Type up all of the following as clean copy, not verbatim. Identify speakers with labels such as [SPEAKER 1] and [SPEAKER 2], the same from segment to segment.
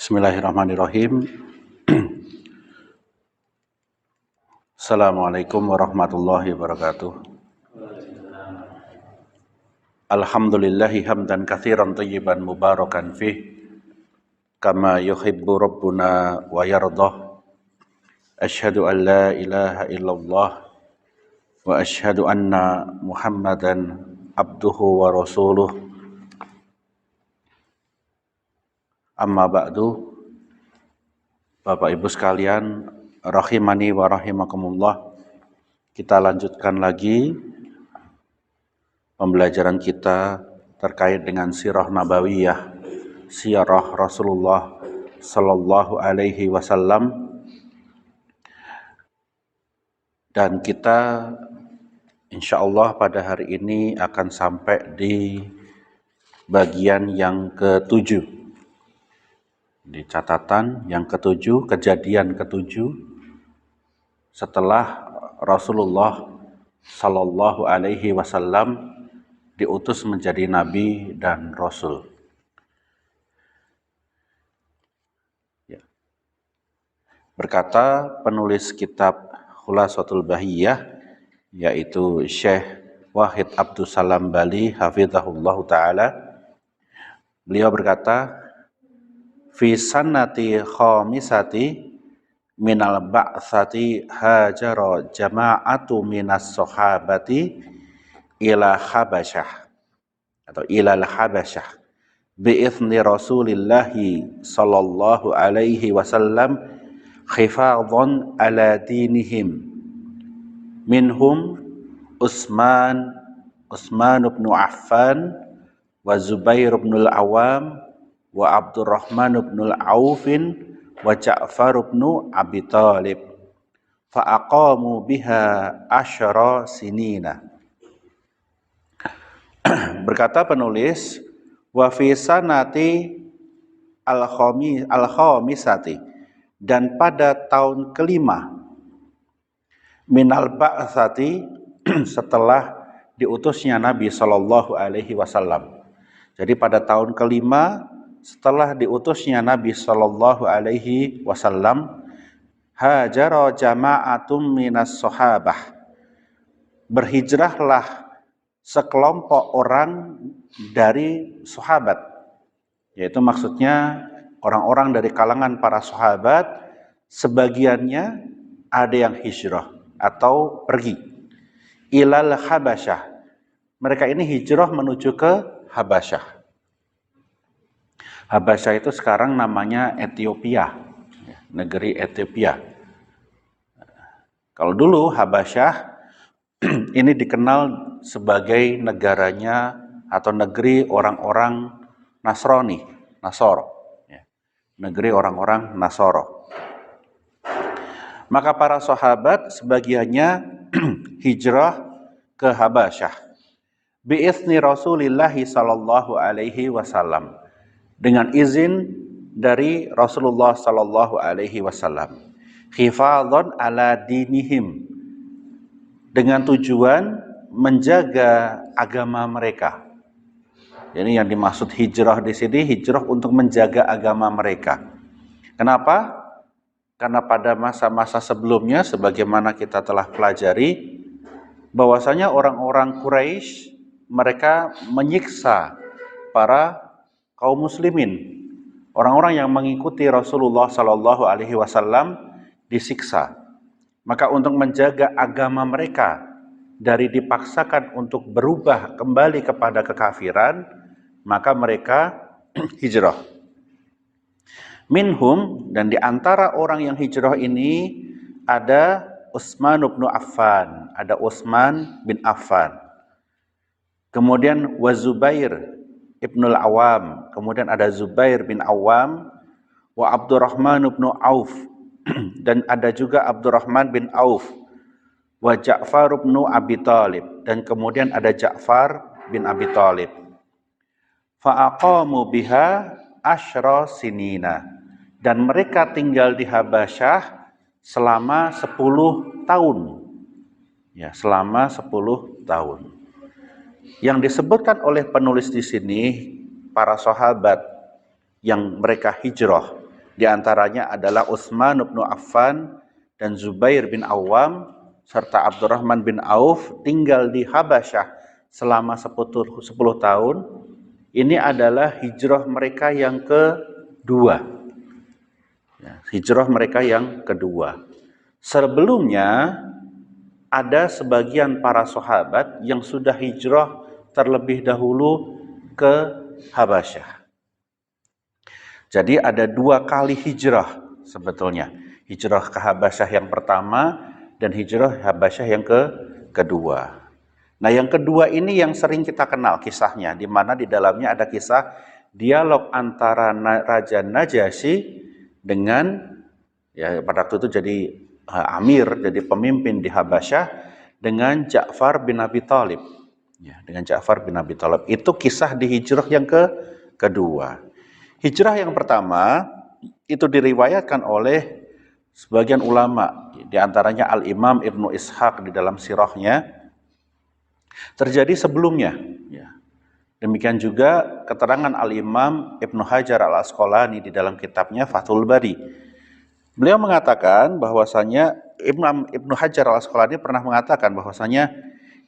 [SPEAKER 1] Bismillahirrahmanirrahim. Assalamualaikum warahmatullahi wabarakatuh. Alhamdulillahi hamdan katsiran thayyiban mubarakan fih kama yuhibbu rabbuna wa yardah. Asyhadu an la ilaha illallah wa asyhadu anna Muhammadan abduhu wa rasuluh. Amma ba'du. Bapak Ibu sekalian, rahimani wa rahimakumullah. Kita lanjutkan lagi pembelajaran kita terkait dengan sirah nabawiyah, sirah Rasulullah sallallahu alaihi wasallam. Dan kita insyaallah pada hari ini akan sampai di bagian yang ke-7. Di catatan yang ke-7, kejadian ke-7 setelah Rasulullah sallallahu alaihi wasallam diutus menjadi nabi dan rasul. Ya. Berkata penulis kitab Khulasatul Bahiyah, yaitu Syekh Wahid Abdus Salam Bali hafizahullah ta'ala, beliau berkata, fi sanati khamisati minal ba'tsati hajara jama'atu minas sahabati ila Habasyah atau ilal Habasyah bi'izni Rasulillahi sallallahu alaihi wasallam khifadhan ala dinihim minhum Utsman bin Affan wa Zubair bin al-Awwam wa Abdurrahman bin Aufin wa Ja'far bin Abi Thalib fa aqamu biha asyara sinina. Berkata penulis, wa fi sanati al-khamisati, dan pada tahun kelima minal ba'tsati, setelah diutusnya Nabi sallallahu alaihi wasallam. Jadi pada tahun kelima setelah diutusnya Nabi sallallahu alaihi wasallam, hajara jama'atum minas sahabah, berhijrahlah sekelompok orang dari sahabat, yaitu maksudnya orang-orang dari kalangan para sahabat, sebagiannya ada yang hijrah atau pergi ilal Habasyah. Mereka ini hijrah menuju ke Habasyah. Habasyah itu sekarang namanya Ethiopia, negeri Ethiopia. Kalau dulu Habasyah ini dikenal sebagai negaranya atau negeri orang-orang Nasrani, Nasoro, negeri orang-orang Nasoro. Maka para sahabat sebagiannya hijrah ke Habasyah bi'izni Rasulillahi sallallahu alaihi wasallam, dengan izin dari Rasulullah sallallahu alaihi wasallam, hifadzan ala dinihim, dengan tujuan menjaga agama mereka. Jadi yang dimaksud hijrah di sini, hijrah untuk menjaga agama mereka. Kenapa? Karena pada masa-masa sebelumnya, sebagaimana kita telah pelajari, bahwasanya orang-orang Quraisy mereka menyiksa para kaum muslimin, orang-orang yang mengikuti Rasulullah sallallahu alaihi wasallam disiksa. Maka untuk menjaga agama mereka dari dipaksakan untuk berubah kembali kepada kekafiran, maka mereka hijrah. Minhum, dan di antara orang yang hijrah ini ada Utsman bin Affan, ada Utsman bin Affan. Kemudian wa Zubair Ibnul Awam, kemudian ada Zubair bin Awam, wa Abdurrahman bin Auf, dan ada juga Abdurrahman bin Auf, wa Ja'far bin Abi Thalib, dan kemudian ada Ja'far bin Abi Thalib. Fa aqamu biha asyra sinina, dan mereka tinggal di Habasyah selama 10 tahun. Ya, selama 10 tahun. Yang disebutkan oleh penulis di sini, para sahabat yang mereka hijrah Di antaranya adalah Utsman bin Affan dan Zubair bin Awam serta Abdurrahman bin Auf tinggal di Habasyah selama 10 tahun. Ini adalah hijrah mereka yang kedua. Ya, hijrah mereka yang kedua. Sebelumnya ada sebagian para sahabat yang sudah hijrah terlebih dahulu ke Habasyah. Jadi ada 2 kali hijrah sebetulnya. Hijrah ke Habasyah yang pertama dan hijrah Habasyah yang kedua. Nah, yang kedua ini yang sering kita kenal kisahnya, di mana di dalamnya ada kisah dialog antara Raja Najasyi dengan, ya pada waktu itu jadi amir, jadi pemimpin di Habasyah, dengan Ja'far bin Abi Thalib. Ya, dengan Ja'far bin Abi Thalib. Itu kisah di hijrah yang kedua. Hijrah yang pertama itu diriwayatkan oleh sebagian ulama, di antaranya Al-Imam Ibnu Ishaq di dalam sirahnya, terjadi sebelumnya. Ya. Demikian juga keterangan Al-Imam Ibnu Hajar Al-Asqalani di dalam kitabnya Fathul Bari. Beliau mengatakan bahwasanya Imam Ibnu Hajar Al-Asqalani pernah mengatakan bahwasanya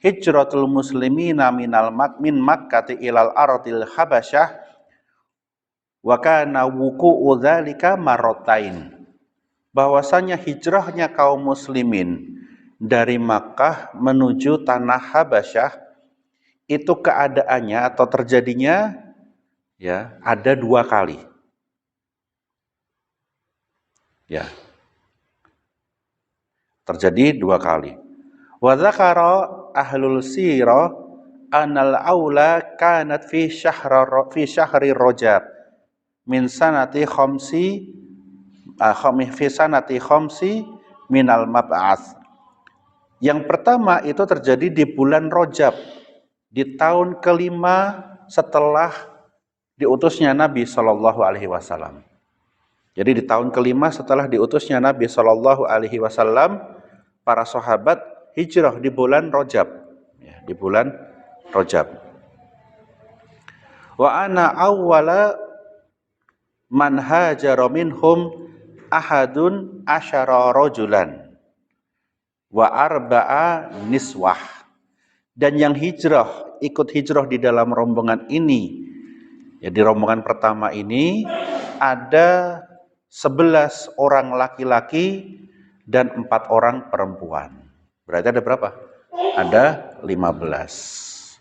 [SPEAKER 1] hijratul muslimina min Makkah ilal ardil Habasyah wa kana wuqu'u dzalika marratain. Bahwasanya hijrahnya kaum muslimin dari Makkah menuju tanah Habasyah itu keadaannya atau terjadinya ya ada 2 kali. Ya. Terjadi 2 kali. Wa dzakara ahlul sirah anal aula kanat fi syahri Rajab min sanati khamsi fi sanati khamsi minal mab'ats. Yang pertama itu terjadi di bulan Rajab, di tahun kelima setelah diutusnya Nabi Shallallahu Alaihi Wasallam. Jadi di tahun kelima setelah diutusnya Nabi Shallallahu Alaihi Wasallam, para sahabat hijrah di bulan Rajab, ya, di bulan Rajab. Wa ana awwala man hajara minhum ahadun asyara rajulan wa arba'a niswah. Dan yang ikut hijrah di dalam rombongan ini, ya di rombongan pertama ini ada 11 orang laki-laki dan 4 orang perempuan. Berarti ada berapa? Ada 15.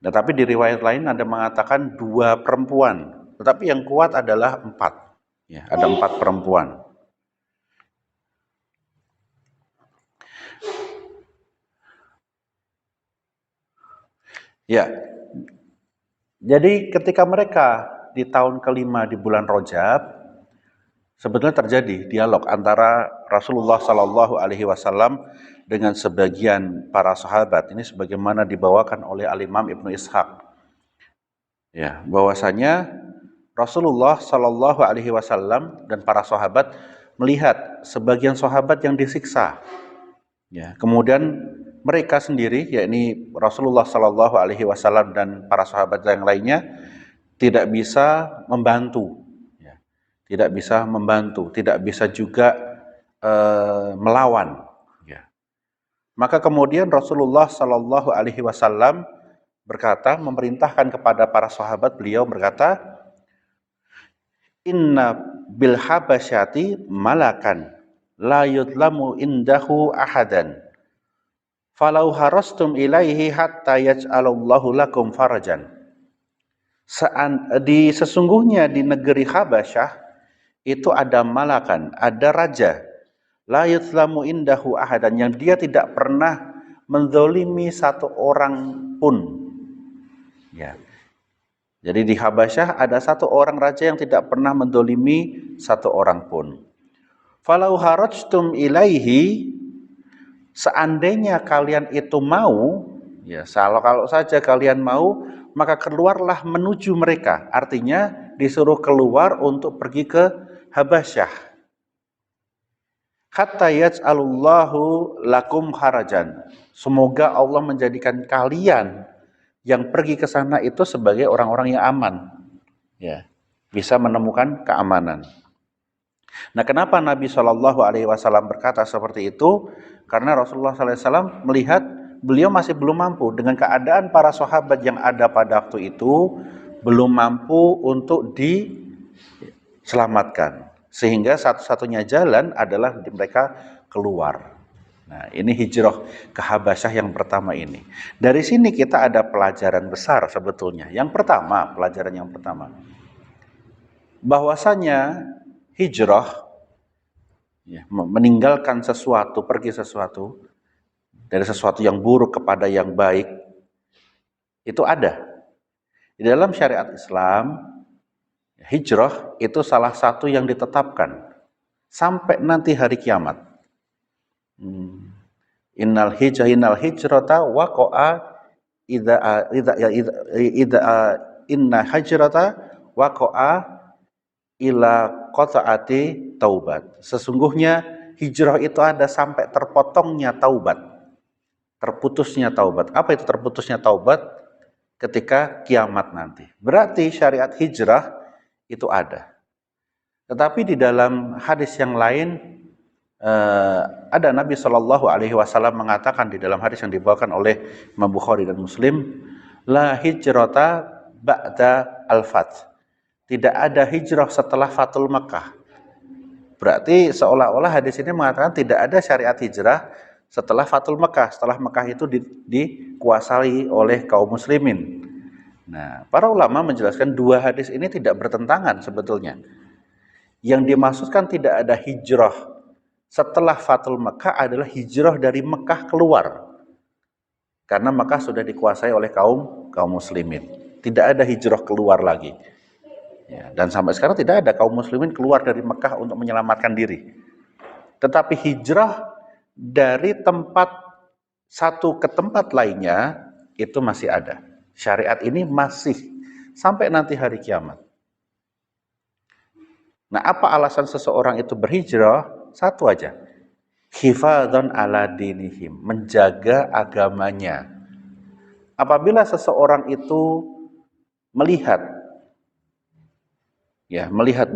[SPEAKER 1] Tetapi di riwayat lain ada mengatakan 2 perempuan. Tetapi yang kuat adalah 4. Ya, ada 4 perempuan. Ya, jadi ketika mereka di tahun kelima di bulan Rajab, sebetulnya terjadi dialog antara Rasulullah Sallallahu Alaihi Wasallam dengan sebagian para sahabat. Ini sebagaimana dibawakan oleh Al-Imam Ibnu Ishaq. Ya, bahwasanya Rasulullah Sallallahu Alaihi Wasallam dan para sahabat melihat sebagian sahabat yang disiksa. Ya, kemudian mereka sendiri, yakni Rasulullah Sallallahu Alaihi Wasallam dan para sahabat yang lainnya, tidak bisa membantu, ya. Tidak bisa membantu, tidak bisa juga melawan. Ya. Maka kemudian Rasulullah Sallallahu Alaihi Wasallam berkata, memerintahkan kepada para sahabat, beliau berkata, Inna bil habasyati malakan la yudlamu indahu ahadan falau harastum ilaihi hatta yaj'alallahu lakum farajan. Sesungguhnya di negeri Habasyah itu ada malakan, ada raja, la yudlamu indahu ahadan, yang dia tidak pernah menzalimi 1 orang pun. Ya. Jadi di Habasyah ada 1 orang raja yang tidak pernah menzalimi 1 orang pun. Falau harajtum ilaihi, seandainya kalian itu mau, ya kalau saja kalian mau, maka keluarlah menuju mereka. Artinya disuruh keluar untuk pergi ke Habasyah. Hatta yaj'alullahu lakum harajan. Semoga Allah menjadikan kalian yang pergi ke sana itu sebagai orang-orang yang aman. Ya. bisa menemukan keamanan. Nah, kenapa Nabi Shallallahu Alaihi Wasallam berkata seperti itu? Karena Rasulullah SAW melihat beliau masih belum mampu dengan keadaan para sahabat yang ada pada waktu itu, belum mampu untuk diselamatkan, sehingga satu-satunya jalan adalah mereka keluar. Nah, ini hijrah ke Habasyah yang pertama ini. Dari sini kita ada pelajaran besar sebetulnya. Yang pertama, pelajaran yang pertama, bahwasanya hijrah, ya, meninggalkan sesuatu, pergi sesuatu, dari sesuatu yang buruk kepada yang baik, itu ada. Di dalam syariat Islam, hijrah itu salah satu yang ditetapkan sampai nanti hari kiamat. Innal hijrata waqa'a idza inna hijrata waqa'a ila qata'ati taubat. Sesungguhnya hijrah itu ada sampai terpotongnya taubat, terputusnya taubat. Apa itu terputusnya taubat? Ketika kiamat nanti. Berarti syariat hijrah itu ada. Tetapi di dalam hadis yang lain ada Nabi Shallallahu Alaihi Wasallam mengatakan di dalam hadis yang dibawakan oleh Imam Bukhari dan Muslim, la hijrata ba'da al-fath. Tidak ada hijrah setelah Fathul Makkah. Berarti seolah-olah hadis ini mengatakan tidak ada syariat hijrah setelah Fathul Makkah. Setelah Makkah itu dikuasai oleh kaum muslimin. Nah, para ulama menjelaskan dua hadis ini tidak bertentangan sebetulnya. Yang dimaksudkan tidak ada hijrah setelah Fathul Makkah adalah hijrah dari Mekah keluar. Karena Mekah sudah dikuasai oleh kaum muslimin. Tidak ada hijrah keluar lagi. Ya, dan sampai sekarang tidak ada kaum muslimin keluar dari Mekah untuk menyelamatkan diri. Tetapi hijrah dari tempat satu ke tempat lainnya itu masih ada. Syariat ini masih sampai nanti hari kiamat. Nah, apa alasan seseorang itu berhijrah? Satu aja. Hifadzan ala dinihim, menjaga agamanya. Apabila seseorang itu melihat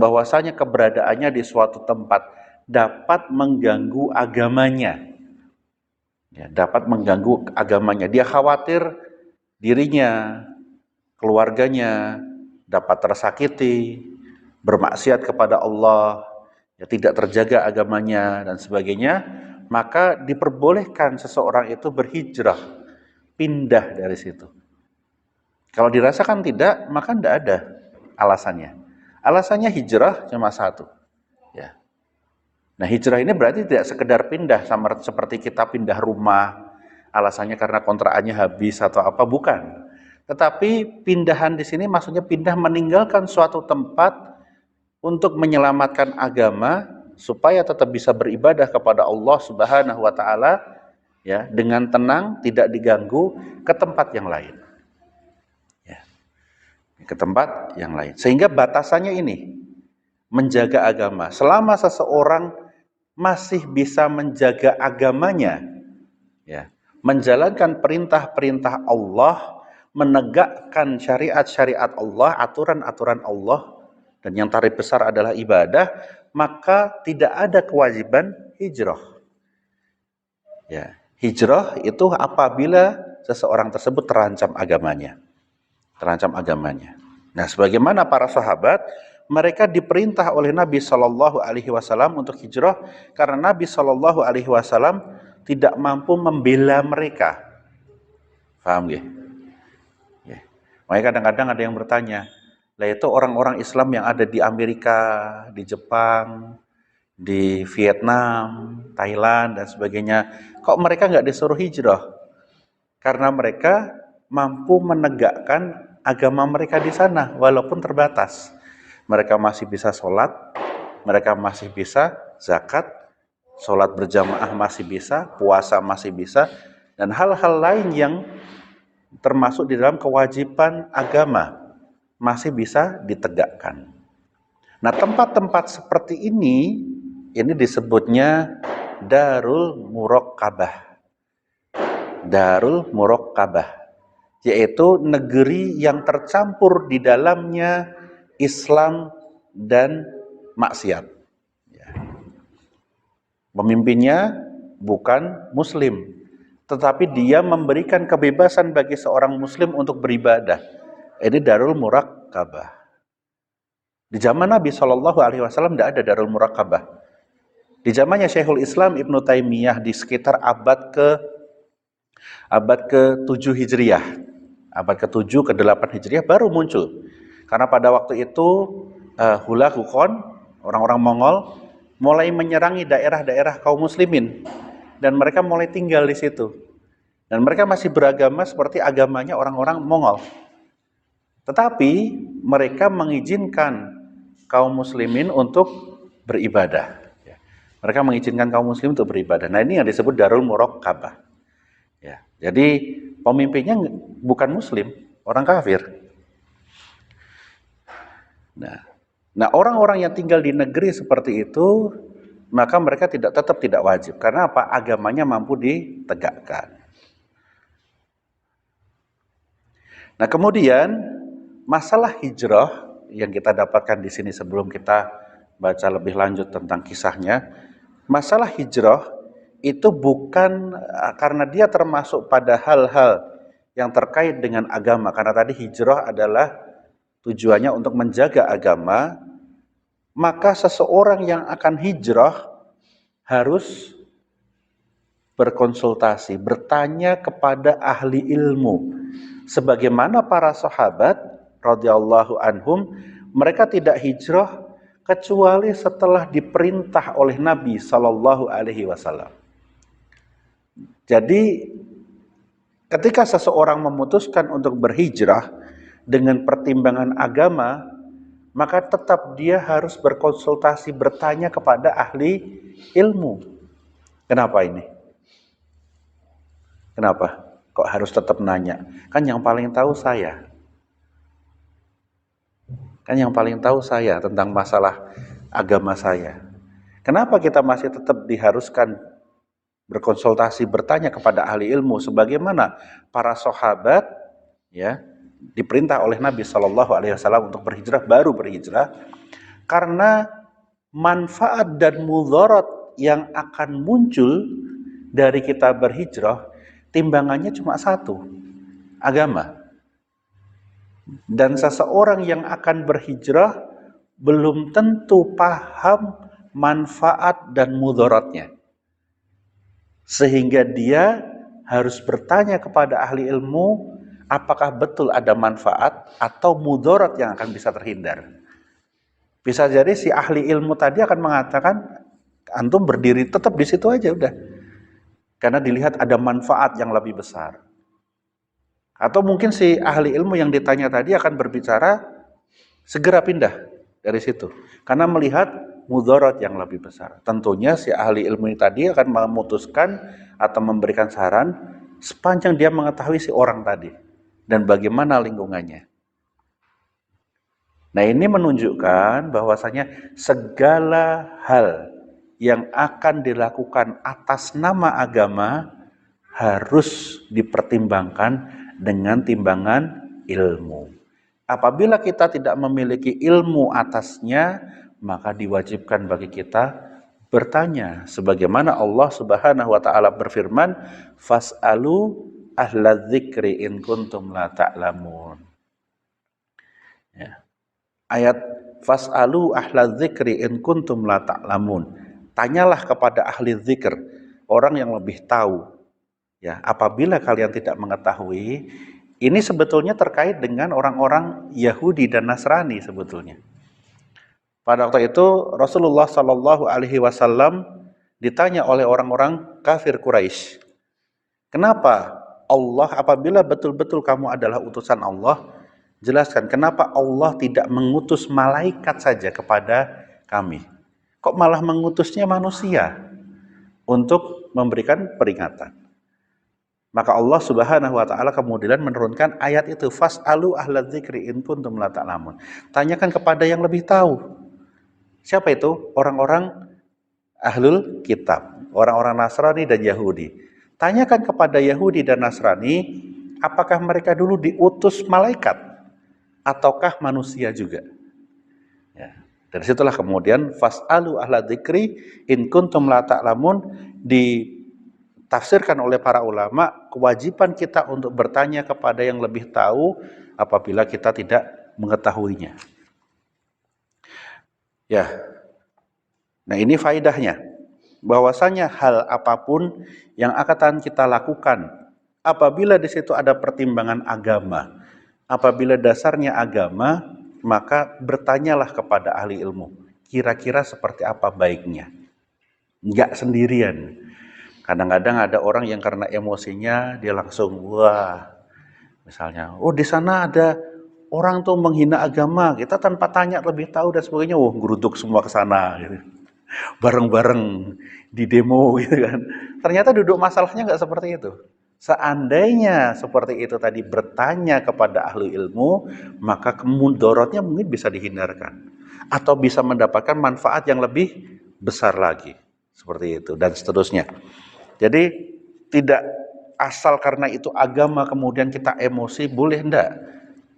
[SPEAKER 1] bahwasanya keberadaannya di suatu tempat dapat mengganggu agamanya. Ya, dapat mengganggu agamanya. Dia khawatir dirinya, keluarganya dapat tersakiti, bermaksiat kepada Allah, ya, tidak terjaga agamanya dan sebagainya, maka diperbolehkan seseorang itu berhijrah, pindah dari situ. Kalau dirasakan tidak, maka tidak ada alasannya. Alasannya hijrah cuma satu. Ya. Nah, hijrah ini berarti tidak sekedar pindah sama seperti kita pindah rumah, alasannya karena kontrakannya habis atau apa, bukan. Tetapi pindahan di sini maksudnya pindah meninggalkan suatu tempat untuk menyelamatkan agama supaya tetap bisa beribadah kepada Allah Subhanahu wa taala, ya, dengan tenang, tidak diganggu, ke tempat yang lain. Ya. Ke tempat yang lain. Sehingga batasannya ini menjaga agama. Selama seseorang masih bisa menjaga agamanya, ya, menjalankan perintah-perintah Allah, menegakkan syariat-syariat Allah, aturan-aturan Allah, dan yang tarif besar adalah ibadah, maka tidak ada kewajiban hijrah. Ya, hijrah itu apabila seseorang tersebut terancam agamanya. Nah, sebagaimana para sahabat, mereka diperintah oleh Nabi Shallallahu Alaihi Wasallam untuk hijrah karena Nabi Shallallahu Alaihi Wasallam tidak mampu membela mereka. Paham ya? Ya. Makanya kadang-kadang ada yang bertanya, lah itu orang-orang Islam yang ada di Amerika, di Jepang, di Vietnam, Thailand, dan sebagainya, kok mereka nggak disuruh hijrah? Karena mereka mampu menegakkan agama mereka di sana, walaupun terbatas. Mereka masih bisa sholat, mereka masih bisa zakat, sholat berjamaah masih bisa, puasa masih bisa, dan hal-hal lain yang termasuk di dalam kewajiban agama masih bisa ditegakkan. Nah, tempat-tempat seperti ini disebutnya Darul Muraqabah. Darul Muraqabah, yaitu negeri yang tercampur di dalamnya Islam dan maksiat. Ya. Pemimpinnya bukan muslim, tetapi dia memberikan kebebasan bagi seorang muslim untuk beribadah. Ini Darul Muraqabah. Di zaman Nabi SAW tidak ada Darul Muraqabah. Di zamannya Syekhul Islam Ibnu Taimiyah di sekitar abad ke-7 Hijriah, abad ke-7 ke-8 Hijriah baru muncul. Karena pada waktu itu Hulagukhon, orang-orang Mongol mulai menyerangi daerah-daerah kaum muslimin dan mereka mulai tinggal di situ. Dan mereka masih beragama seperti agamanya orang-orang Mongol. Tetapi mereka mengizinkan kaum muslimin untuk beribadah. Mereka mengizinkan kaum muslim untuk beribadah. Nah, ini yang disebut Darul Muraqabah. Ya, jadi pemimpinnya bukan muslim, orang kafir. Nah, orang-orang yang tinggal di negeri seperti itu, maka mereka tetap tidak wajib. Karena apa? Agamanya mampu ditegakkan. Nah, kemudian masalah hijrah yang kita dapatkan di sini sebelum kita baca lebih lanjut tentang kisahnya. Masalah hijrah itu bukan karena dia termasuk pada hal-hal yang terkait dengan agama. Karena tadi hijrah adalah tujuannya untuk menjaga agama. Maka seseorang yang akan hijrah harus berkonsultasi, bertanya kepada ahli ilmu. Sebagaimana para sahabat radhiyallahu anhum, mereka tidak hijrah kecuali setelah diperintah oleh Nabi Shallallahu Alaihi Wasallam. Jadi ketika seseorang memutuskan untuk berhijrah dengan pertimbangan agama, maka tetap dia harus berkonsultasi, bertanya kepada ahli ilmu. Kenapa ini? Kenapa? Kok harus tetap nanya? Kan yang paling tahu saya. Kan yang paling tahu saya tentang masalah agama saya. Kenapa kita masih tetap diharuskan berkonsultasi, bertanya kepada ahli ilmu sebagaimana para sahabat ya diperintah oleh Nabi Shallallahu Alaihi Wasallam untuk berhijrah, baru berhijrah, karena manfaat dan mudarat yang akan muncul dari kita berhijrah timbangannya cuma satu, agama. Dan seseorang yang akan berhijrah belum tentu paham manfaat dan mudaratnya. Sehingga dia harus bertanya kepada ahli ilmu apakah betul ada manfaat atau mudarat yang akan bisa terhindar. Bisa jadi si ahli ilmu tadi akan mengatakan antum berdiri tetap di situ aja udah. Karena dilihat ada manfaat yang lebih besar. Atau mungkin si ahli ilmu yang ditanya tadi akan berbicara segera pindah dari situ. Karena melihat mudarat yang lebih besar. Tentunya si ahli ilmu ini tadi akan memutuskan atau memberikan saran sepanjang dia mengetahui si orang tadi. Dan bagaimana lingkungannya. Nah, ini menunjukkan bahwasanya segala hal yang akan dilakukan atas nama agama harus dipertimbangkan dengan timbangan ilmu. Apabila kita tidak memiliki ilmu atasnya, maka diwajibkan bagi kita bertanya. Sebagaimana Allah Subhanahu wa taala berfirman, "Fas'alu ahla dzikri in kuntum la ta'lamun." Ya. Ayat "Fas'alu ahla dzikri in kuntum la ta'lamun." Tanyalah kepada ahli zikr, orang yang lebih tahu. Ya, apabila kalian tidak mengetahui, ini sebetulnya terkait dengan orang-orang Yahudi dan Nasrani sebetulnya. Pada waktu itu Rasulullah Shallallahu Alaihi Wasallam ditanya oleh orang-orang kafir Quraisy, kenapa Allah apabila betul-betul kamu adalah utusan Allah, jelaskan kenapa Allah tidak mengutus malaikat saja kepada kami, kok malah mengutusnya manusia untuk memberikan peringatan. Maka Allah Subhanahu wa taala kemudian menurunkan ayat itu, fas'alu ahla dzikri in kuntum la ta'lamun. Tanyakan kepada yang lebih tahu. Siapa itu? Orang-orang ahlul kitab, orang-orang Nasrani dan Yahudi. Tanyakan kepada Yahudi dan Nasrani, apakah mereka dulu diutus malaikat ataukah manusia juga? Dari situlah kemudian fas'alu ahla dzikri in kuntum la ta'lamun, ditafsirkan oleh para ulama kewajiban kita untuk bertanya kepada yang lebih tahu apabila kita tidak mengetahuinya. Ya. Nah, ini faedahnya. Bahwasanya hal apapun yang akan kita lakukan apabila di situ ada pertimbangan agama, apabila dasarnya agama, maka bertanyalah kepada ahli ilmu. Kira-kira seperti apa baiknya? Enggak sendirian. Kadang-kadang ada orang yang karena emosinya dia langsung wah, misalnya, oh di sana ada orang tuh menghina agama, kita tanpa tanya lebih tahu dan sebagainya, wah geruduk semua ke sana gitu. Bareng-bareng di demo gitu kan. Ternyata duduk masalahnya nggak seperti itu. Seandainya seperti itu tadi bertanya kepada ahli ilmu, maka kemudarotnya mungkin bisa dihindarkan. Atau bisa mendapatkan manfaat yang lebih besar lagi. Seperti itu dan seterusnya. Jadi tidak asal karena itu agama kemudian kita emosi, boleh enggak.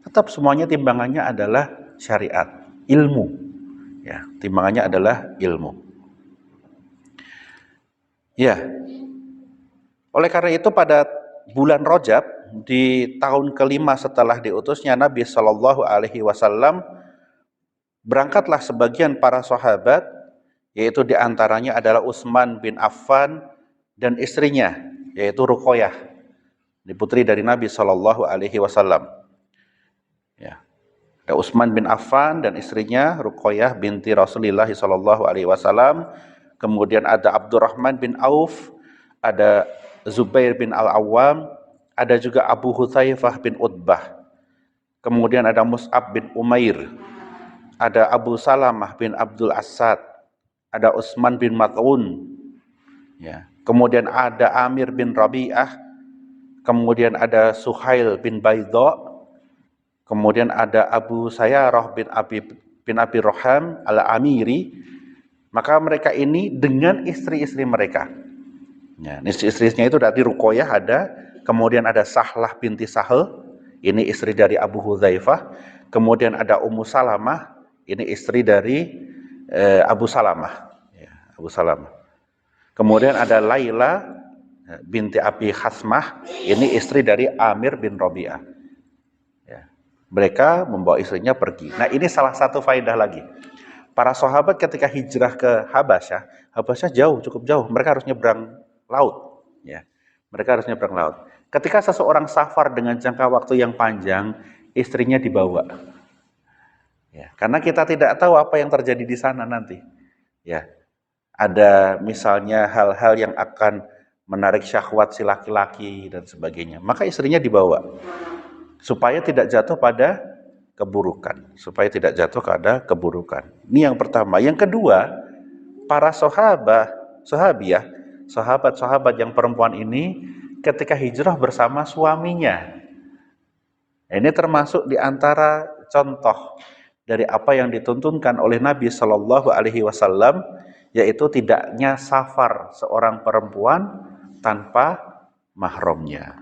[SPEAKER 1] Tetap semuanya timbangannya adalah syariat, ilmu. Ya, timbangannya adalah ilmu. Ya, oleh karena itu pada bulan Rajab di tahun kelima setelah diutusnya Nabi Shallallahu Alaihi Wasallam, berangkatlah sebagian para sahabat, yaitu diantaranya adalah Utsman bin Affan dan istrinya, yaitu Ruqayyah, putri dari Nabi Shallallahu Alaihi Wasallam. Ya, ada Utsman bin Affan dan istrinya Ruqayyah binti Rasulullah Shallallahu Alaihi Wasallam. Kemudian ada Abdurrahman bin Auf, ada Zubair bin Al-Awwam, ada juga Abu Hudzaifah bin Utbah. Kemudian ada Mus'ab bin Umair, ada Abu Salamah bin Abdul Asad, ada Utsman bin Mat'un. Ya. Kemudian ada Amir bin Rabi'ah, kemudian ada Suhail bin Baidha, kemudian ada Abu Sayyarah bin Abi Roham al-Amiri. Maka mereka ini dengan istri-istri mereka. Ya, istri-istrinya itu dari Ruqayyah ada, kemudian ada Sahlah binti Sahal, ini istri dari Abu Hudzaifah, kemudian ada Ummu Salamah, ini istri dari Abu Salamah, ya, Abu Salamah. Kemudian ada Laila binti Abi Hasmah, ini istri dari Amir bin Rabi'ah. Ya, mereka membawa istrinya pergi. Nah, ini salah satu faedah lagi. Para sahabat ketika hijrah ke Habasyah jauh, cukup jauh. Mereka harus nyebrang laut. Ya, mereka harus nyebrang laut. Ketika seseorang safar dengan jangka waktu yang panjang, istrinya dibawa. Ya, karena kita tidak tahu apa yang terjadi di sana nanti. Ya, ada misalnya hal-hal yang akan menarik syahwat si laki-laki dan sebagainya. Maka istrinya dibawa supaya tidak jatuh pada keburukan, supaya tidak jatuh pada keburukan. Ini yang pertama. Yang kedua, para sahabat-sahabat yang perempuan ini ketika hijrah bersama suaminya. Ini termasuk di antara contoh dari apa yang dituntunkan oleh Nabi Shallallahu Alaihi Wasallam, yaitu tidaknya safar seorang perempuan tanpa mahramnya.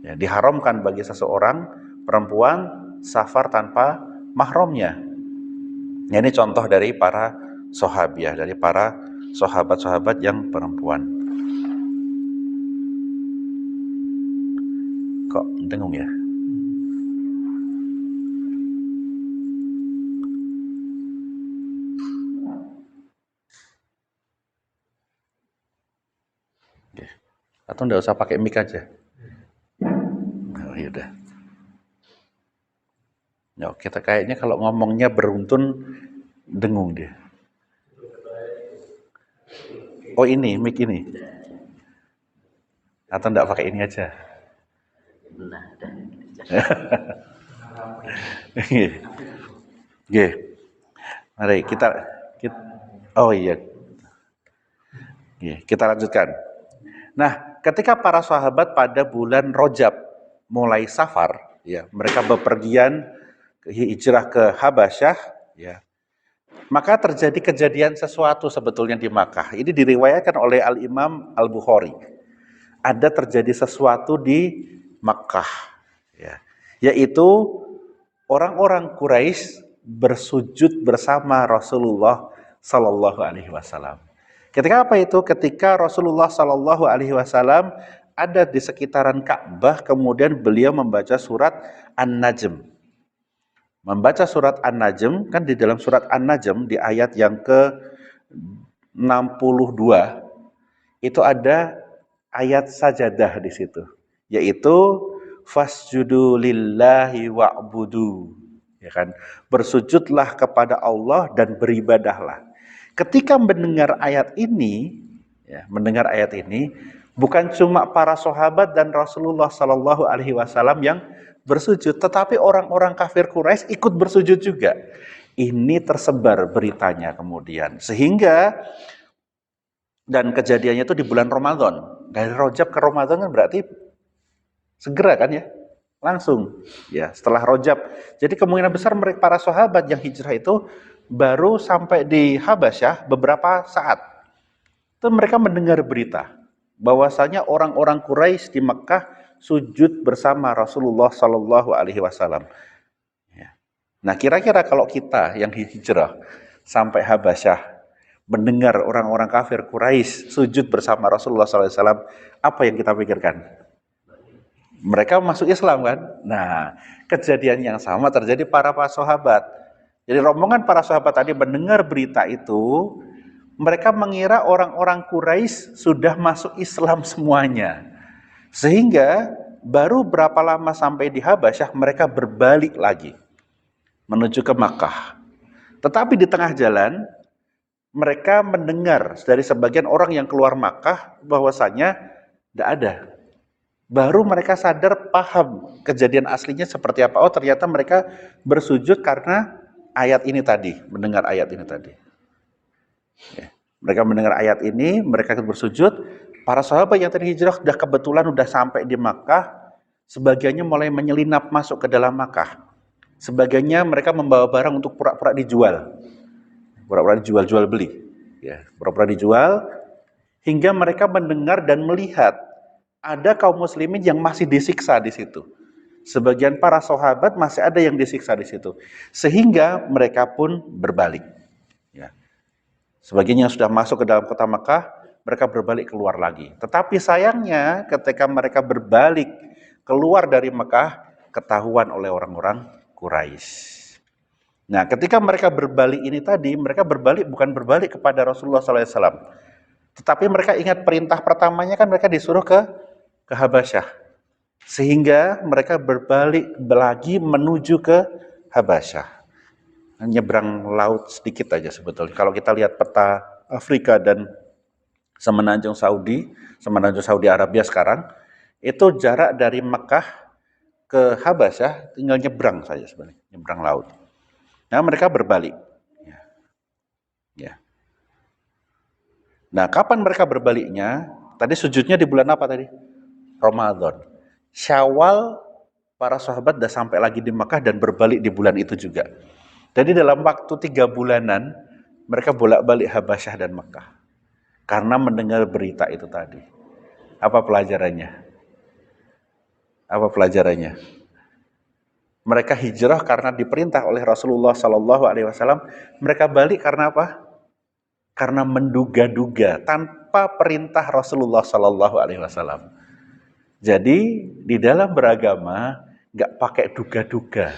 [SPEAKER 1] Ya, diharamkan bagi seseorang perempuan safar tanpa mahramnya. Ya, ini contoh dari para sahabiah, dari para sahabat-sahabat yang perempuan. Kok dengung ya? Atau enggak usah pakai mic aja? Oh, yaudah. Ya, kita kayaknya kalau ngomongnya beruntun dengung dia. Oh ini, mic ini. Atau enggak pakai ini aja? Oke. Mari kita oh iya. Kita lanjutkan. Nah, ketika para sahabat pada bulan Rajab mulai safar, ya, mereka bepergian hijrah ke Habasyah, ya. Maka terjadi kejadian sesuatu sebetulnya di Makkah. Ini diriwayatkan oleh Al-Imam Al-Bukhari. Ada terjadi sesuatu di Makkah, ya. Yaitu orang-orang Quraisy bersujud bersama Rasulullah Sallallahu Alaihi Wasallam. Ketika apa itu? Ketika Rasulullah Sallallahu Alaihi Wasallam ada di sekitaran Ka'bah, kemudian beliau membaca surat An-Najm. Membaca surat An-Najm, kan di dalam surat An-Najm di ayat yang ke-62 itu ada ayat sajadah di situ, yaitu fasjudu lillahi wa'budu, ya kan? Bersujudlah kepada Allah dan beribadahlah. Ketika mendengar ayat ini, bukan cuma para sahabat dan Rasulullah Sallallahu Alaihi Wasallam yang bersujud, tetapi orang-orang kafir Quraisy ikut bersujud juga. Ini tersebar beritanya kemudian, sehingga dan kejadiannya itu di bulan Ramadan. Dari Rajab ke Ramadan kan berarti segera kan ya, langsung ya setelah Rajab. Jadi kemungkinan besar mereka para sahabat yang hijrah itu baru sampai di Habasyah beberapa saat. Itu mereka mendengar berita bahwasanya orang-orang Quraisy di Mekah sujud bersama Rasulullah Sallallahu Alaihi Wasallam. Nah, kira-kira kalau kita yang hijrah sampai Habasyah mendengar orang-orang kafir Quraisy sujud bersama Rasulullah Sallallahu Alaihi Wasallam, apa yang kita pikirkan? Mereka masuk Islam kan? Nah, kejadian yang sama terjadi para sahabat. Jadi rombongan para sahabat tadi mendengar berita itu, mereka mengira orang-orang Quraisy sudah masuk Islam semuanya. Sehingga baru berapa lama sampai di Habasyah mereka berbalik lagi menuju ke Makkah. Tetapi di tengah jalan mereka mendengar dari sebagian orang yang keluar Makkah bahwasanya tidak ada. Baru mereka sadar, paham kejadian aslinya seperti apa. Oh, ternyata mereka bersujud karena ayat ini tadi, mendengar ayat ini tadi. Ya. Mereka mendengar ayat ini, mereka bersujud. Para sahabat yang tadi hijrah kebetulan sudah sampai di Makkah, sebagiannya mulai menyelinap masuk ke dalam Makkah. Sebagiannya mereka membawa barang untuk pura-pura dijual. Pura-pura dijual beli. Ya, pura-pura dijual hingga mereka mendengar dan melihat ada kaum muslimin yang masih disiksa di situ. Sebagian para sahabat masih ada yang disiksa di situ. Sehingga mereka pun berbalik. Ya. Sebagian yang sudah masuk ke dalam kota Mekah, mereka berbalik keluar lagi. Tetapi sayangnya ketika mereka berbalik keluar dari Mekah, ketahuan oleh orang-orang Quraisy. Nah, ketika mereka berbalik ini tadi, mereka berbalik bukan berbalik kepada Rasulullah SAW. Tetapi mereka ingat perintah pertamanya kan mereka disuruh ke Habasyah. Sehingga mereka berbalik lagi menuju ke Habasyah. Nyebrang laut sedikit aja sebetulnya. Kalau kita lihat peta Afrika dan semenanjung Saudi Arabia sekarang, itu jarak dari Mekah ke Habasyah tinggal nyebrang saja sebenarnya, nyebrang laut. Nah, mereka berbalik. Ya. Nah, kapan mereka berbaliknya? Tadi sujudnya di bulan apa tadi? Ramadan. Syawal para sahabat sudah sampai lagi di Mekah dan berbalik di bulan itu juga. Jadi dalam waktu 3 bulanan mereka bolak-balik Habasyah dan Mekah. Karena mendengar berita itu tadi. Apa pelajarannya? Mereka hijrah karena diperintah oleh Rasulullah Sallallahu Alaihi Wasallam. Mereka balik karena apa? Karena menduga-duga tanpa perintah Rasulullah Sallallahu Alaihi Wasallam. Jadi di dalam beragama nggak pakai duga-duga,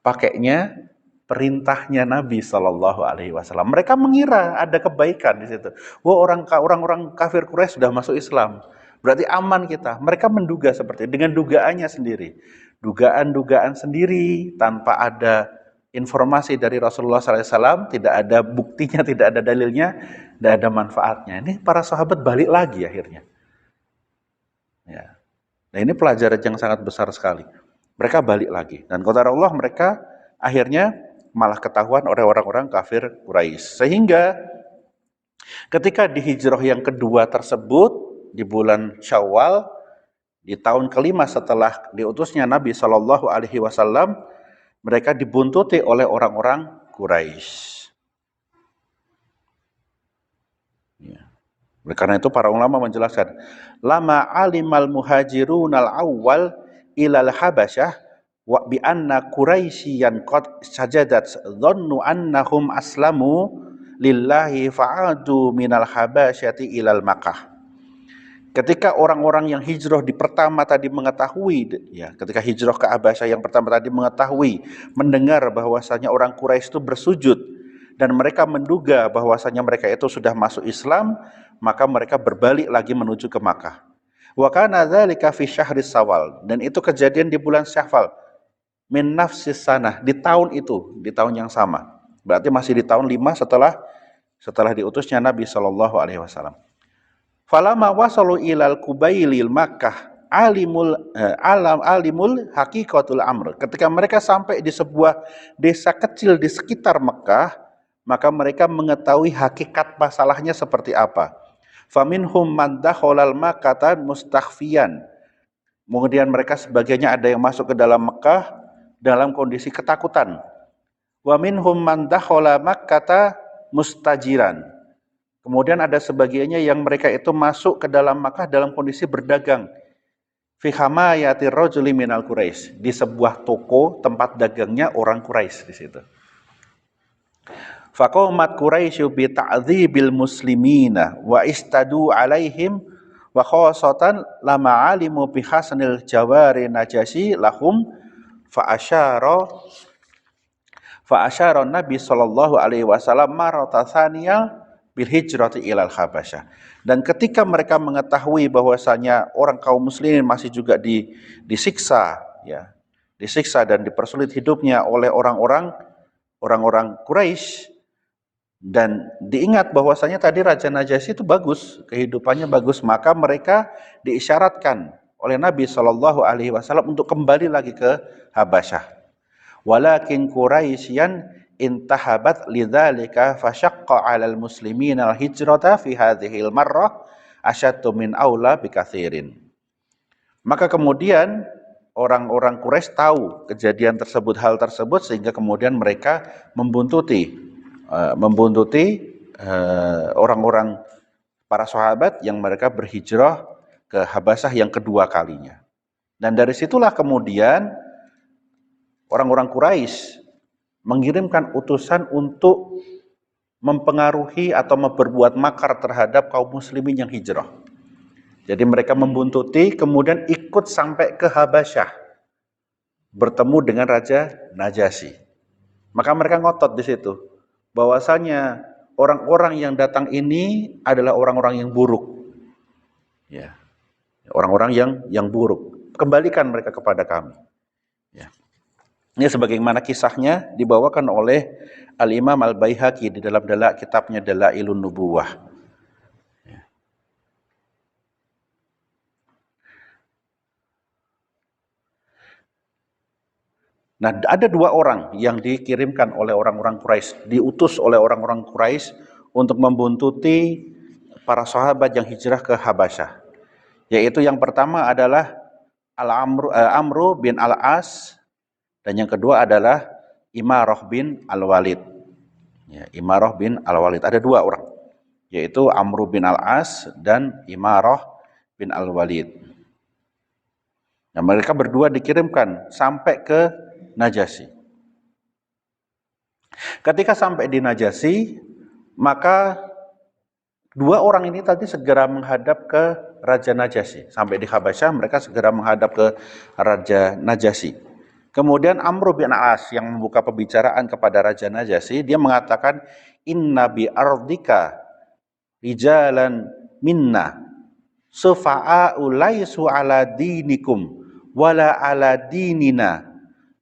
[SPEAKER 1] pakainya perintahnya Nabi Sallallahu Alaihi Wasallam. Mereka mengira ada kebaikan di situ. Wah, orang-orang kafir Quraisy sudah masuk Islam, berarti aman kita. Mereka menduga seperti itu, dengan dugaannya sendiri, dugaan sendiri tanpa ada informasi dari Rasulullah SAW, tidak ada buktinya, tidak ada dalilnya, tidak ada manfaatnya. Ini para sahabat balik lagi akhirnya. Ya. Nah, ini pelajaran yang sangat besar sekali. Mereka balik lagi dan qadarullah Allah mereka akhirnya malah ketahuan oleh orang-orang kafir Quraisy. Sehingga ketika di hijrah yang kedua tersebut di bulan Syawal di tahun kelima setelah diutusnya Nabi Shallallahu Alaihi Wasallam, mereka dibuntuti oleh orang-orang Quraisy. Ya. Karena itu para ulama menjelaskan, lama alimal muhajirun al awal ilal habasyah wa bi anna quraisyan qad sajadat dhannu annahum aslamu lillahi fa'adu minal habasyati ilal Makkah. Ketika orang-orang yang hijrah di pertama tadi mengetahui, ya, ketika hijrah ke Habasyah yang pertama tadi mengetahui, mendengar bahwasanya orang Quraisy itu bersujud dan mereka menduga bahwasanya mereka itu sudah masuk Islam, maka mereka berbalik lagi menuju ke Makkah. Wa kana dzalika fi syahris Syawal, dan itu kejadian di bulan Syawal min nafsis sanah, di tahun itu, di tahun yang sama. Berarti masih di tahun 5 setelah diutusnya Nabi sallallahu alaihi wasallam. Falama wasalu ilal kubailil Makkah alimul hakikatul amr. Ketika mereka sampai di sebuah desa kecil di sekitar Mekah, maka mereka mengetahui hakikat masalahnya seperti apa. Faminhum man dakhalal Makkata mustakhfiyan. Kemudian mereka sebagiannya ada yang masuk ke dalam Mekah dalam kondisi ketakutan. Wa minhum man dakhala Makkata mustajiran. Kemudian ada sebagiannya yang mereka itu masuk ke dalam Makkah dalam kondisi berdagang. Fi hamayati rajuli minal Quraisy, di sebuah toko tempat dagangnya orang Quraisy di situ. Faqamat Quraisy bi ta'dzibil muslimina wa istadu alaihim wa khasatan lama alimu bi hasanil jawari najasi lahum fa asyara Nabi sallallahu alaihi wasallam marata tsaniyah bil hijrati ilal Habasyah. Dan ketika mereka mengetahui bahwasanya orang kaum muslimin masih juga disiksa, ya, disiksa dan dipersulit hidupnya oleh orang-orang Quraisy, dan diingat bahwasanya tadi Raja Najasyi itu bagus, kehidupannya bagus, maka mereka diisyaratkan oleh Nabi Shallallahu alaihi wasallam untuk kembali lagi ke Habasyah. Walakin Quraisyan intahabat lidzalika fasyaqqa 'alal muslimin al-hijrata fi hadhil marrah asyaddu min aula bikatsirin. Maka kemudian orang-orang Quraisy tahu kejadian tersebut, hal tersebut, sehingga kemudian mereka membuntuti orang-orang para sahabat yang mereka berhijrah ke Habasyah yang kedua kalinya. Dan dari situlah kemudian orang-orang Quraisy mengirimkan utusan untuk mempengaruhi atau berbuat makar terhadap kaum muslimin yang hijrah. Jadi mereka membuntuti, kemudian ikut sampai ke Habasyah, bertemu dengan Raja Najasyi. Maka mereka ngotot di situ, bahwasanya orang-orang yang datang ini adalah orang-orang yang buruk, ya, orang-orang yang buruk. Kembalikan mereka kepada kami. Ya. Ini sebagaimana kisahnya dibawakan oleh Al-Imam Al-Baihaqi di dalam kitabnya Dalailun Nubuwah. Nah, ada dua orang yang dikirimkan oleh orang-orang Quraisy, diutus oleh orang-orang Quraisy untuk membuntuti para sahabat yang hijrah ke Habasyah. Yaitu yang pertama adalah Amru bin Al-As, dan yang kedua adalah Imarah bin Al-Walid. Ya, Imarah bin Al-Walid. Ada dua orang, yaitu Amru bin Al-As dan Imarah bin Al-Walid. Nah, mereka berdua dikirimkan sampai ke Najasyi. Ketika sampai di Najasyi, maka dua orang ini tadi segera menghadap ke Raja Najasyi. Sampai di Habasyah, mereka segera menghadap ke Raja Najasyi. Kemudian Amr bin As yang membuka pembicaraan kepada Raja Najasyi, dia mengatakan, inna bi ardika rijalan minna sufa'a'u laisu ala dinikum wala ala dinina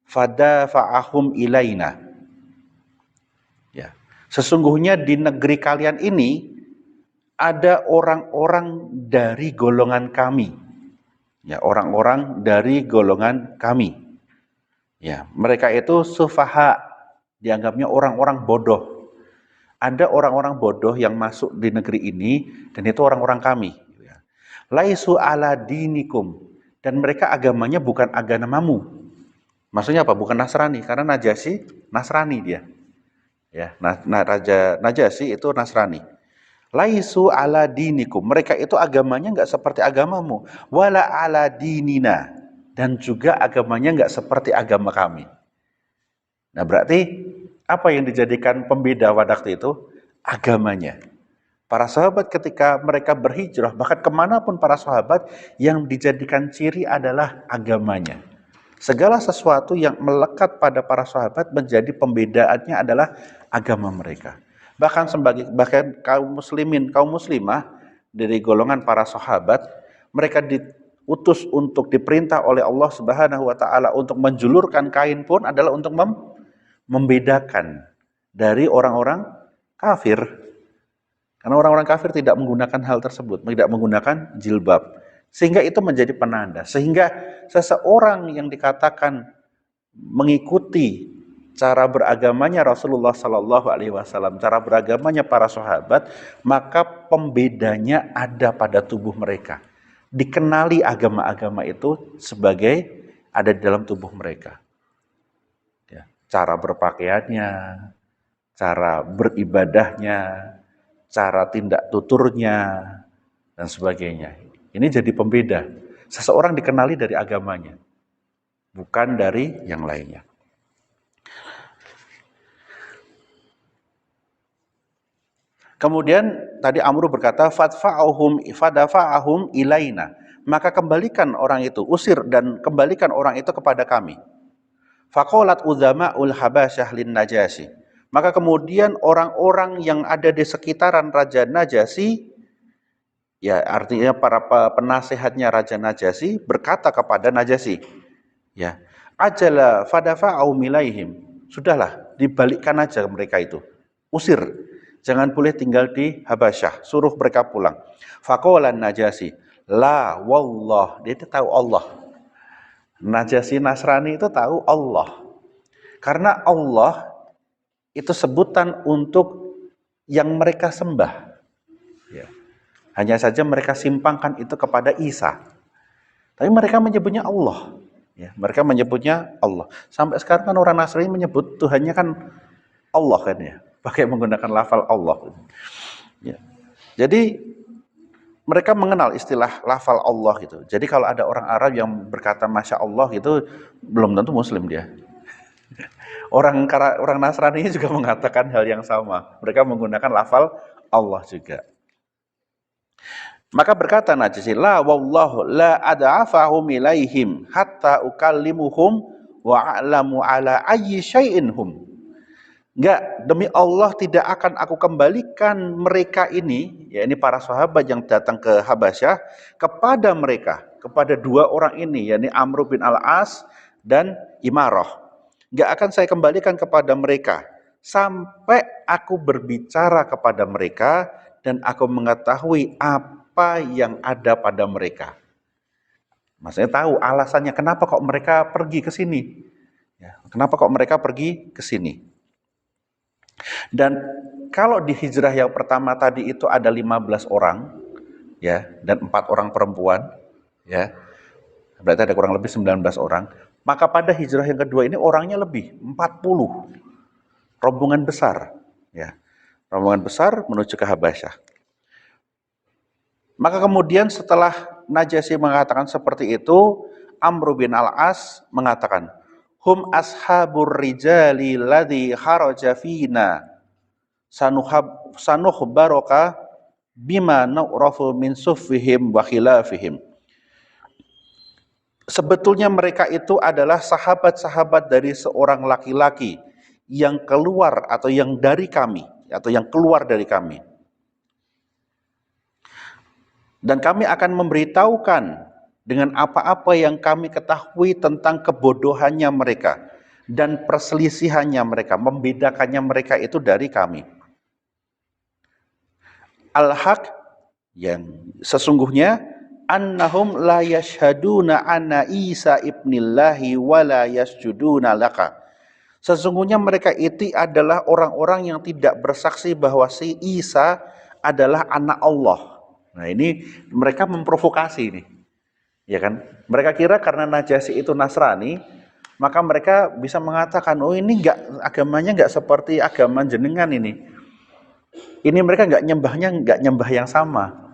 [SPEAKER 1] fadafa'ahum ilaina. Ya. Sesungguhnya di negeri kalian ini ada orang-orang dari golongan kami. Ya, orang-orang dari golongan kami. Ya, mereka itu sufaha, dianggapnya orang-orang bodoh. Ada orang-orang bodoh yang masuk di negeri ini, dan itu orang-orang kami. Laisu ala dinikum, dan mereka agamanya bukan agamamu. Maksudnya apa? Bukan Nasrani, karena Najasyi Nasrani dia. Ya, Raja Najasyi itu Nasrani. Laisu ala dinikum, mereka itu agamanya nggak seperti agamamu. Wala ala dinina, dan juga agamanya nggak seperti agama kami. Nah berarti apa yang dijadikan pembeda waktu itu? Agamanya. Para sahabat ketika mereka berhijrah, bahkan kemanapun para sahabat, yang dijadikan ciri adalah agamanya. Segala sesuatu yang melekat pada para sahabat menjadi pembedaannya adalah agama mereka. Bahkan kaum muslimin, kaum muslimah dari golongan para sahabat, mereka diutus untuk diperintah oleh Allah Subhanahu wa taala untuk menjulurkan kain pun adalah untuk membedakan dari orang-orang kafir. Karena orang-orang kafir tidak menggunakan hal tersebut, tidak menggunakan jilbab. Sehingga itu menjadi penanda. Sehingga seseorang yang dikatakan mengikuti cara beragamanya Rasulullah Sallallahu Alaihi Wasallam, cara beragamanya para sahabat, maka pembedanya ada pada tubuh mereka. Dikenali agama-agama itu sebagai ada di dalam tubuh mereka. Ya, cara berpakaiannya, cara beribadahnya, cara tindak tuturnya, dan sebagainya. Ini jadi pembeda. Seseorang dikenali dari agamanya, bukan dari yang lainnya. Kemudian tadi Amru berkata, fadafa'ahum ilaina. Maka kembalikan orang itu, usir dan kembalikan orang itu kepada kami. Faqalat udzama'ul habasyah lin Najasyi. Maka kemudian orang-orang yang ada di sekitaran Raja Najasyi, ya artinya para penasehatnya Raja Najasyi berkata kepada Najasyi, ya, ajala fadafa'u milaihim. Sudahlah, dibalikkan aja mereka itu. Usir. Jangan boleh tinggal di Habasyah, suruh mereka pulang. Faqalan Najasyi, la wallah, dia itu tahu Allah. Najasyi Nasrani itu tahu Allah. Karena Allah itu sebutan untuk yang mereka sembah. Ya. Hanya saja mereka simpangkan itu kepada Isa. Tapi mereka menyebutnya Allah. Ya, mereka menyebutnya Allah. Sampai sekarang kan orang Nasrani menyebut Tuhannya kan Allah kan ya. Pakai menggunakan lafal Allah. Ya. Jadi mereka mengenal istilah lafal Allah gitu. Jadi kalau ada orang Arab yang berkata Masya Allah itu belum tentu Muslim dia. Orang Nasrani juga mengatakan hal yang sama. Mereka menggunakan lafal Allah juga. Maka berkata Najasyi, la wallahu la ad'afahum ilaihim hatta ukallimuhum wa a'lamu ala ayyi syai'in hum. Enggak, demi Allah tidak akan aku kembalikan mereka ini, ya ini para sahabat yang datang ke Habasyah, kepada mereka, kepada dua orang ini, yakni Amr bin Al-As dan Imarah. Enggak akan saya kembalikan kepada mereka, sampai aku berbicara kepada mereka, dan aku mengetahui apa yang ada pada mereka. Maksudnya tahu alasannya kenapa kok mereka pergi ke sini. Ya, kenapa kok mereka pergi ke sini. Dan kalau di hijrah yang pertama tadi itu ada 15 orang, ya, dan 4 orang perempuan, ya, berarti ada kurang lebih 19 orang. Maka pada hijrah yang kedua ini orangnya lebih, 40. Rombongan besar, ya. Rombongan besar menuju ke Habasyah. Maka kemudian setelah Najasyi mengatakan seperti itu, Amr bin Al-As mengatakan, hum ashabur rijali ladzi kharaja fina sanukhbaroka bima nu'rafu min suffihim wa khilafihim. Sebetulnya mereka itu adalah sahabat-sahabat dari seorang laki-laki yang keluar atau yang dari kami, atau yang keluar dari kami. Dan kami akan memberitahukan dengan apa-apa yang kami ketahui tentang kebodohannya mereka dan perselisihannya mereka, membedakannya mereka itu dari kami. Al-haq, yang sesungguhnya, annahum la yashhaduna anna Isa ibnillahi wa la yasjuduna laka. Sesungguhnya mereka itu adalah orang-orang yang tidak bersaksi bahwa si Isa adalah anak Allah. Nah ini mereka memprovokasi ini. Ya kan? Mereka kira karena Najasyi itu Nasrani, maka mereka bisa mengatakan, oh ini agamanya enggak seperti agama jenengan ini. Ini mereka enggak nyembah yang sama.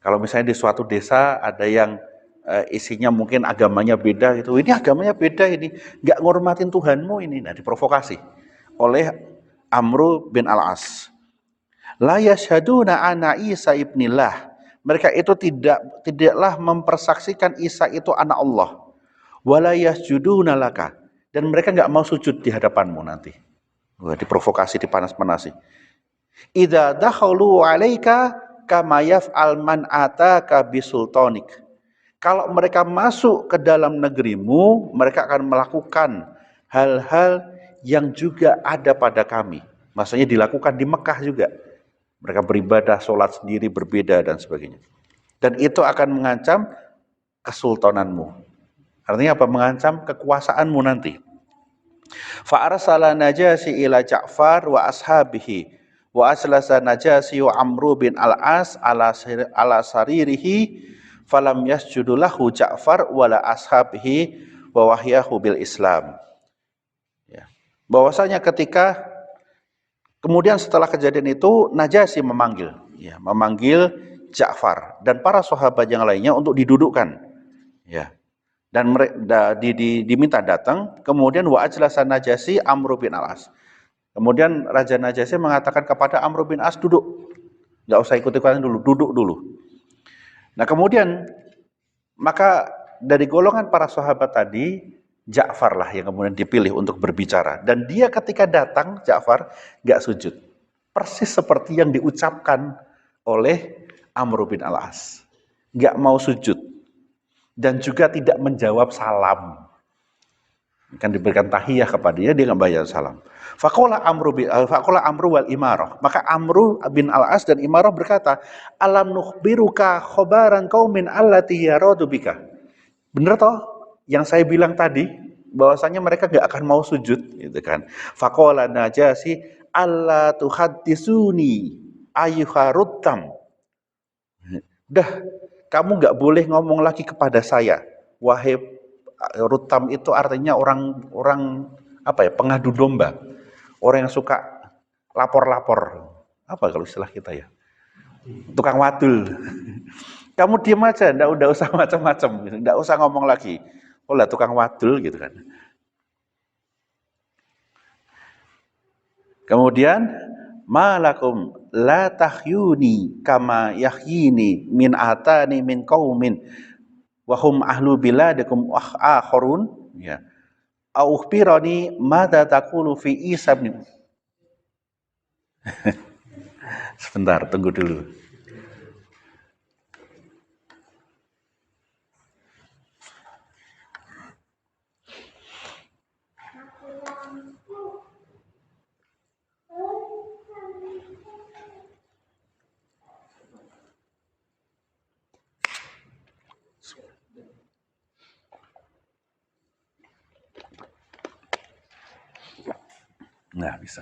[SPEAKER 1] Kalau misalnya di suatu desa ada yang isinya mungkin agamanya beda gitu. Ini agamanya beda ini, nggak ngormatin Tuhanmu ini. Nah, diprovokasi oleh Amru bin Al-As. La yashhaduna ana Isa ibnillah. Mereka itu tidaklah mempersaksikan Isa itu anak Allah. Wala yasjuduna laka. Dan mereka nggak mau sujud di hadapanmu nanti. Wah, diprovokasi, dipanas-panasi. Idza dakhalu 'alaika kama yaf'al man ataka bisultanik. Kalau mereka masuk ke dalam negerimu, mereka akan melakukan hal-hal yang juga ada pada kami. Maksudnya dilakukan di Mekah juga. Mereka beribadah, sholat sendiri, berbeda, dan sebagainya. Dan itu akan mengancam kesultananmu. Artinya apa? Mengancam kekuasaanmu nanti. Fa'arsala Najasi ila Ja'far wa ashabihi wa aslasa Najasi wa Amru bin Al-As ala saririhi falam yasjudu lahu Ja'far wala ashabihi wa wahyahu bil Islam. Ya. Bahwasanya ketika kemudian setelah kejadian itu Najasi memanggil Ja'far dan para sahabat yang lainnya untuk didudukkan. Ya. Dan diminta datang, kemudian wa ajlasa Najasi Amr bin Al-As. Kemudian Raja Najasi mengatakan kepada Amr bin As, duduk. Enggak usah ikut-ikutan dulu, duduk dulu. Nah, kemudian maka dari golongan para sahabat tadi Ja'far lah yang kemudian dipilih untuk berbicara. Dan dia ketika datang, Ja'far gak sujud. Persis seperti yang diucapkan oleh Amr bin Al-As. Gak mau sujud. Dan juga tidak menjawab salam. Kan diberikan tahiyah kepada dia gak bayar salam. Faqala Amru wal Imarah. Maka Amru bin Al-As dan Imarah berkata, alam nukhbiruka khobaran qaumin allati yaradu bika. Benar toh yang saya bilang tadi, bahwasanya mereka gak akan mau sujud, gitu kan. Faqala Najasi alla tuhaddisuni ayyuharuttam. Udah, kamu gak boleh ngomong lagi kepada saya, wahai Rutam. Itu artinya orang apa ya, pengadu domba, orang yang suka lapor-lapor, apa kalau istilah kita ya, tukang wadul. Kamu diam aja, ndak usah macam-macam, ndak usah ngomong lagi. Oh lah, tukang wadul gitu kan. Kemudian malakum la tahyuni kama yahyini min atani min qaumin wa hum ahlu biladikum akharun, ya. Aukhbirani madza taqulu fi Isa bin. Sebentar, tunggu dulu. Nggak bisa.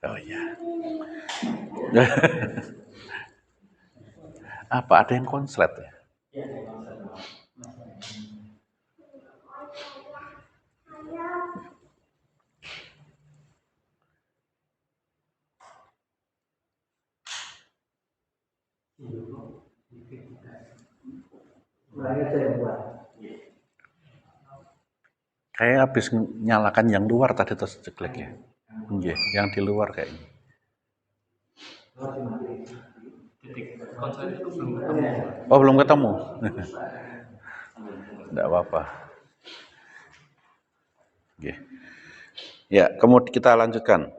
[SPEAKER 1] Oh iya. Apa ada yang konslet ya? Kayak habis nyalakan yang luar tadi terus jelek ya. Iya, yang di luar kayaknya. Oh, belum ketemu. Enggak apa-apa. Oke. Ya, kemudian kita lanjutkan.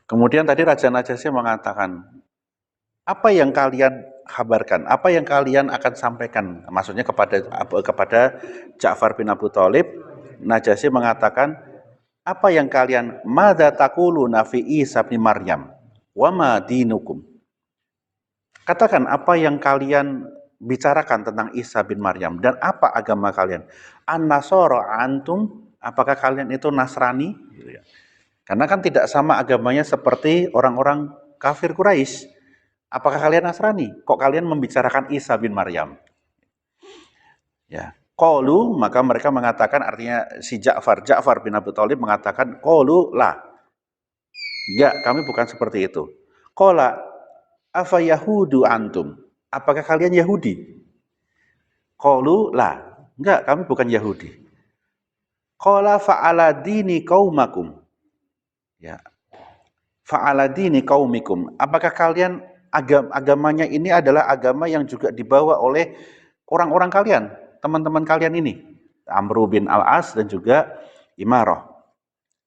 [SPEAKER 1] Kemudian tadi Raja Najasyi mengatakan, apa yang kalian kabarkan, apa yang kalian akan sampaikan, maksudnya kepada Ja'far bin Abu Thalib. Najasyi mengatakan, apa yang kalian, madza taquluna fi Isa bin Maryam wa ma dinukum. Katakan apa yang kalian bicarakan tentang Isa bin Maryam dan apa agama kalian. An-nasara antum, apakah kalian itu Nasrani? Karena kan tidak sama agamanya seperti orang-orang kafir Quraisy. Apakah kalian Nasrani? Kok kalian membicarakan Isa bin Maryam? Ya, qalu, maka mereka mengatakan, artinya si Ja'far bin Abi Thalib mengatakan, qalu la. Enggak, kami bukan seperti itu. Qala afa yahudu antum? Apakah kalian Yahudi? Qalu la. Enggak, kami bukan Yahudi. Qala fa'ala dini qaumakum. Ya. Fa'ala dini qaumikum. Apakah kalian agamanya ini adalah agama yang juga dibawa oleh orang-orang kalian, teman-teman kalian ini? Amru bin Al-As dan juga Imarah.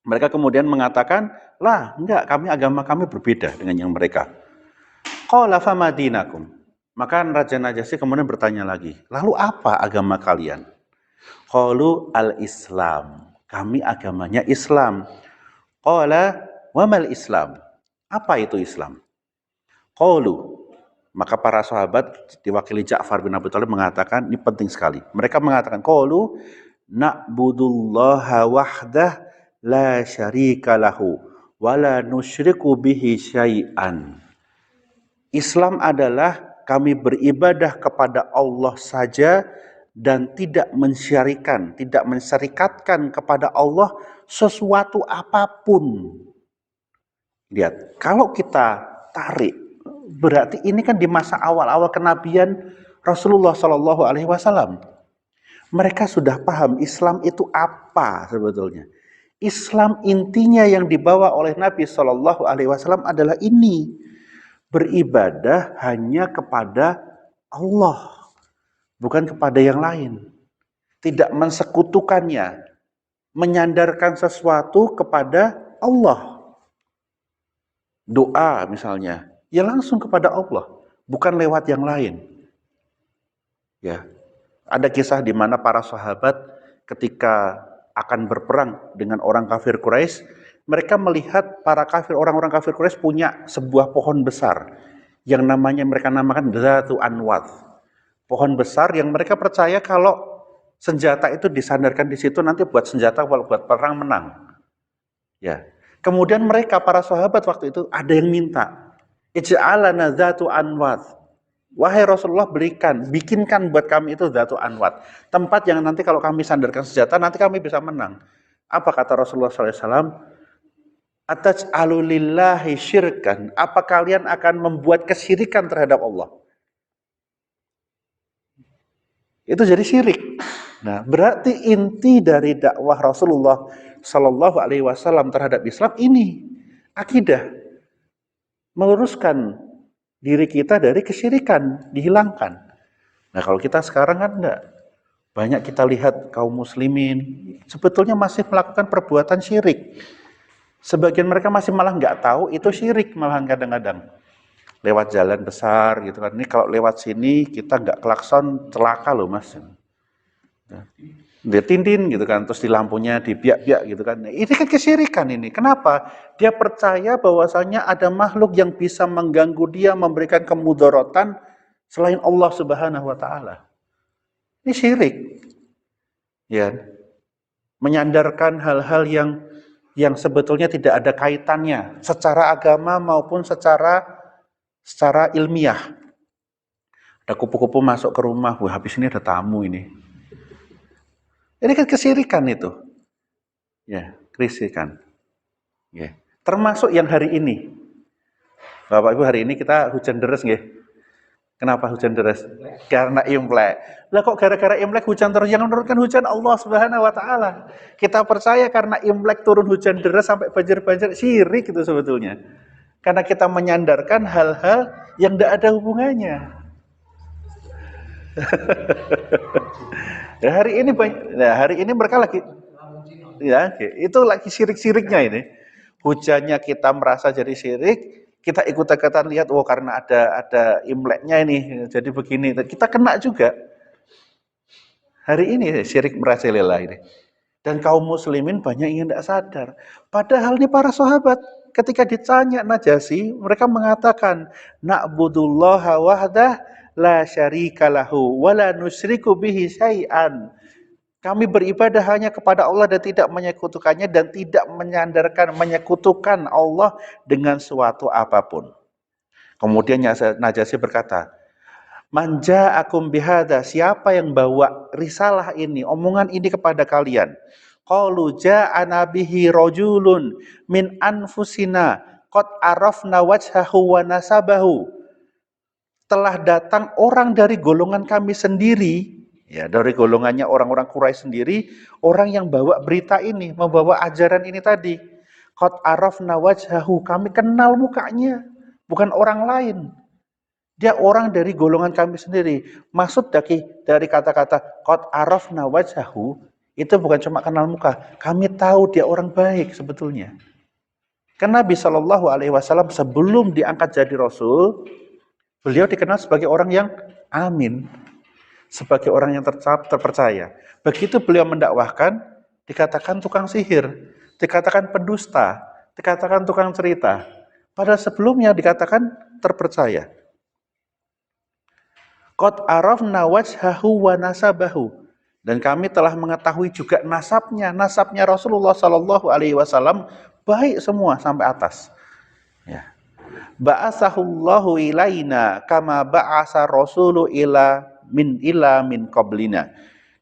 [SPEAKER 1] Mereka kemudian mengatakan, lah, enggak, agama kami berbeda dengan yang mereka. Qala fama dinakum. Maka Raja Najasyi kemudian bertanya lagi, lalu apa agama kalian? Qalu al-Islam. Kami agamanya Islam. Qala wamal Islam. Apa itu Islam? Qalu. Maka para sahabat diwakili Ja'far bin Abi Thalib mengatakan, ini penting sekali. Mereka mengatakan, qalu na'budullaha wahdah la syarika lahu wa la nusyriku bihi syai'an. Islam adalah kami beribadah kepada Allah saja dan tidak mensyarikatkan kepada Allah sesuatu apapun. Lihat, kalau kita tarik, berarti ini kan di masa awal-awal kenabian Rasulullah Shallallahu Alaihi Wasallam. Mereka sudah paham Islam itu apa sebetulnya. Islam intinya yang dibawa oleh Nabi Shallallahu Alaihi Wasallam adalah ini, beribadah hanya kepada Allah, bukan kepada yang lain. Tidak mensekutukannya, menyandarkan sesuatu kepada Allah. Doa misalnya, ya langsung kepada Allah, bukan lewat yang lain. Ya, ada kisah di mana para sahabat ketika akan berperang dengan orang kafir Quraisy, mereka melihat orang-orang kafir Quraisy punya sebuah pohon besar yang mereka namakan Dzatu Anwath. Pohon besar yang mereka percaya kalau senjata itu disandarkan di situ nanti buat senjata kalau buat perang menang. Ya. Kemudian mereka para sahabat waktu itu ada yang minta, ij'alana Dzatu Anwath. Wahai Rasulullah, bikinkan buat kami itu Dzatu Anwath, tempat yang nanti kalau kami sandarkan senjata nanti kami bisa menang. Apa kata Rasulullah SAW? Ataj'alu lillahi syirkan. Apa kalian akan membuat kesyirikan terhadap Allah? Itu jadi syirik. Nah, berarti inti dari dakwah Rasulullah Shallallahu Alaihi Wasallam terhadap Islam ini akidah, meluruskan diri kita dari kesyirikan, dihilangkan. Nah, kalau kita sekarang kan enggak. Banyak kita lihat kaum muslimin sebetulnya masih melakukan perbuatan syirik. Sebagian mereka masih malah nggak tahu itu syirik, malahan kadang-kadang. Lewat jalan besar gitu kan. Ini kalau lewat sini kita nggak klakson, celaka loh mas. Dia tintin gitu kan, terus di lampunya dibiak-biak gitu kan. Ini kan kesyirikan ini. Kenapa? Dia percaya bahwasanya ada makhluk yang bisa mengganggu dia, memberikan kemudaratan selain Allah Subhanahu wa taala. Ini syirik. Ya. Menyandarkan hal-hal yang sebetulnya tidak ada kaitannya secara agama maupun secara ilmiah. Ada kupu-kupu masuk ke rumah, wah habis ini ada tamu ini. Ini kan kesyirikan itu. Ya, kesyirikan. Ya. Termasuk yang hari ini. Bapak Ibu, hari ini kita hujan deras nggih. Kenapa hujan deras? Karena Imlek. Lah kok gara-gara Imlek hujan terus? Yang menurunkan hujan Allah Subhanahu wa taala. Kita percaya karena Imlek turun hujan deras sampai banjir-banjir, syirik itu sebetulnya. Karena kita menyandarkan hal-hal yang tidak ada hubungannya. Ya, hari ini mereka lagi, ya, itu lagi syirik-syiriknya ini. Hujannya kita merasa jadi syirik, kita ikut-ikutan lihat, oh karena ada Imleknya ini, jadi begini. Kita kena juga. Hari ini syirik merajalela ini. Dan kaum muslimin banyak yang tidak sadar. Padahal ini para sahabat, ketika ditanya Najasyi, mereka mengatakan, na'budullaha wahdah la syarika lahu wa la nusyriku bihi syai'an. Kami beribadah hanya kepada Allah dan tidak menyekutukannya dan tidak menyekutukan Allah dengan suatu apapun. Kemudian Najasyi berkata, manja akum bihada, siapa yang bawa risalah ini, omongan ini kepada kalian? Qalu ja'ana bihi rajulun min anfusina qad arafna wajhahu wa nasabahu. Telah datang orang dari golongan kami sendiri, ya dari golongannya orang-orang Quraisy sendiri, orang yang bawa berita ini, membawa ajaran ini tadi. Qad arafna wajhahu, kami kenal mukanya, bukan orang lain. Dia orang dari golongan kami sendiri. Maksud dari kata-kata qad arafna wajhahu itu bukan cuma kenal muka, kami tahu dia orang baik sebetulnya. Karena Nabi Shallallahu Alaihi Wasallam sebelum diangkat jadi Rasul, beliau dikenal sebagai orang yang amin, sebagai orang yang terpercaya. Begitu beliau mendakwahkan, dikatakan tukang sihir, dikatakan pendusta, dikatakan tukang cerita. Padahal sebelumnya dikatakan terpercaya. Qad arafna wajhahu wa nasabahu. Dan kami telah mengetahui juga nasabnya Rasulullah Sallallahu Alaihi Wasallam baik semua sampai atas. Ya. Ba'asahullahu ilaina kama ba'asa rasulu ila min qablina.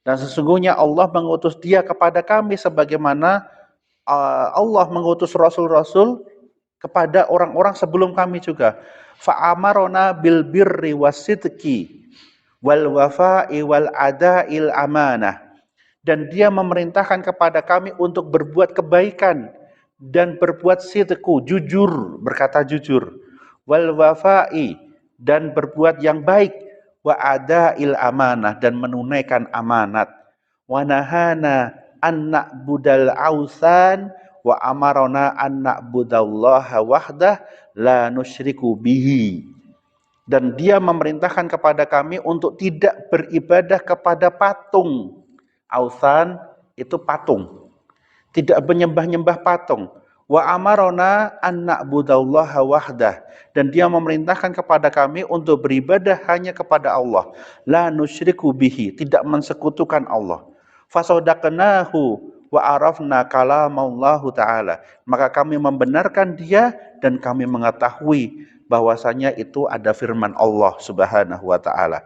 [SPEAKER 1] Dan sesungguhnya Allah mengutus dia kepada kami sebagaimana Allah mengutus rasul-rasul kepada orang-orang sebelum kami juga. Fa'amarona bil birri wasidqi wal wafa'i wal ada'il amanah. Dan dia memerintahkan kepada kami untuk berbuat kebaikan dan berbuat sidqu, jujur, berkata jujur, wal wafa'i, dan berbuat yang baik, wa ada'il amanah, dan menunaikan amanat, wa nahana an na'budal ausan wa amarona an na'budallaha wahdah la nusyriku bihi. Dan dia memerintahkan kepada kami untuk tidak beribadah kepada patung. Ausan itu patung. Tidak menyembah-nyembah patung. Wa amarona an na'budallaha wahdah. Dan dia memerintahkan kepada kami untuk beribadah hanya kepada Allah. La nusyriku bihi, tidak mensekutukan Allah. Fasodaqnahu wa arafna kalamallahu ta'ala. Maka kami membenarkan dia dan kami mengetahui bahwasanya itu ada firman Allah Subhanahu wa ta'ala.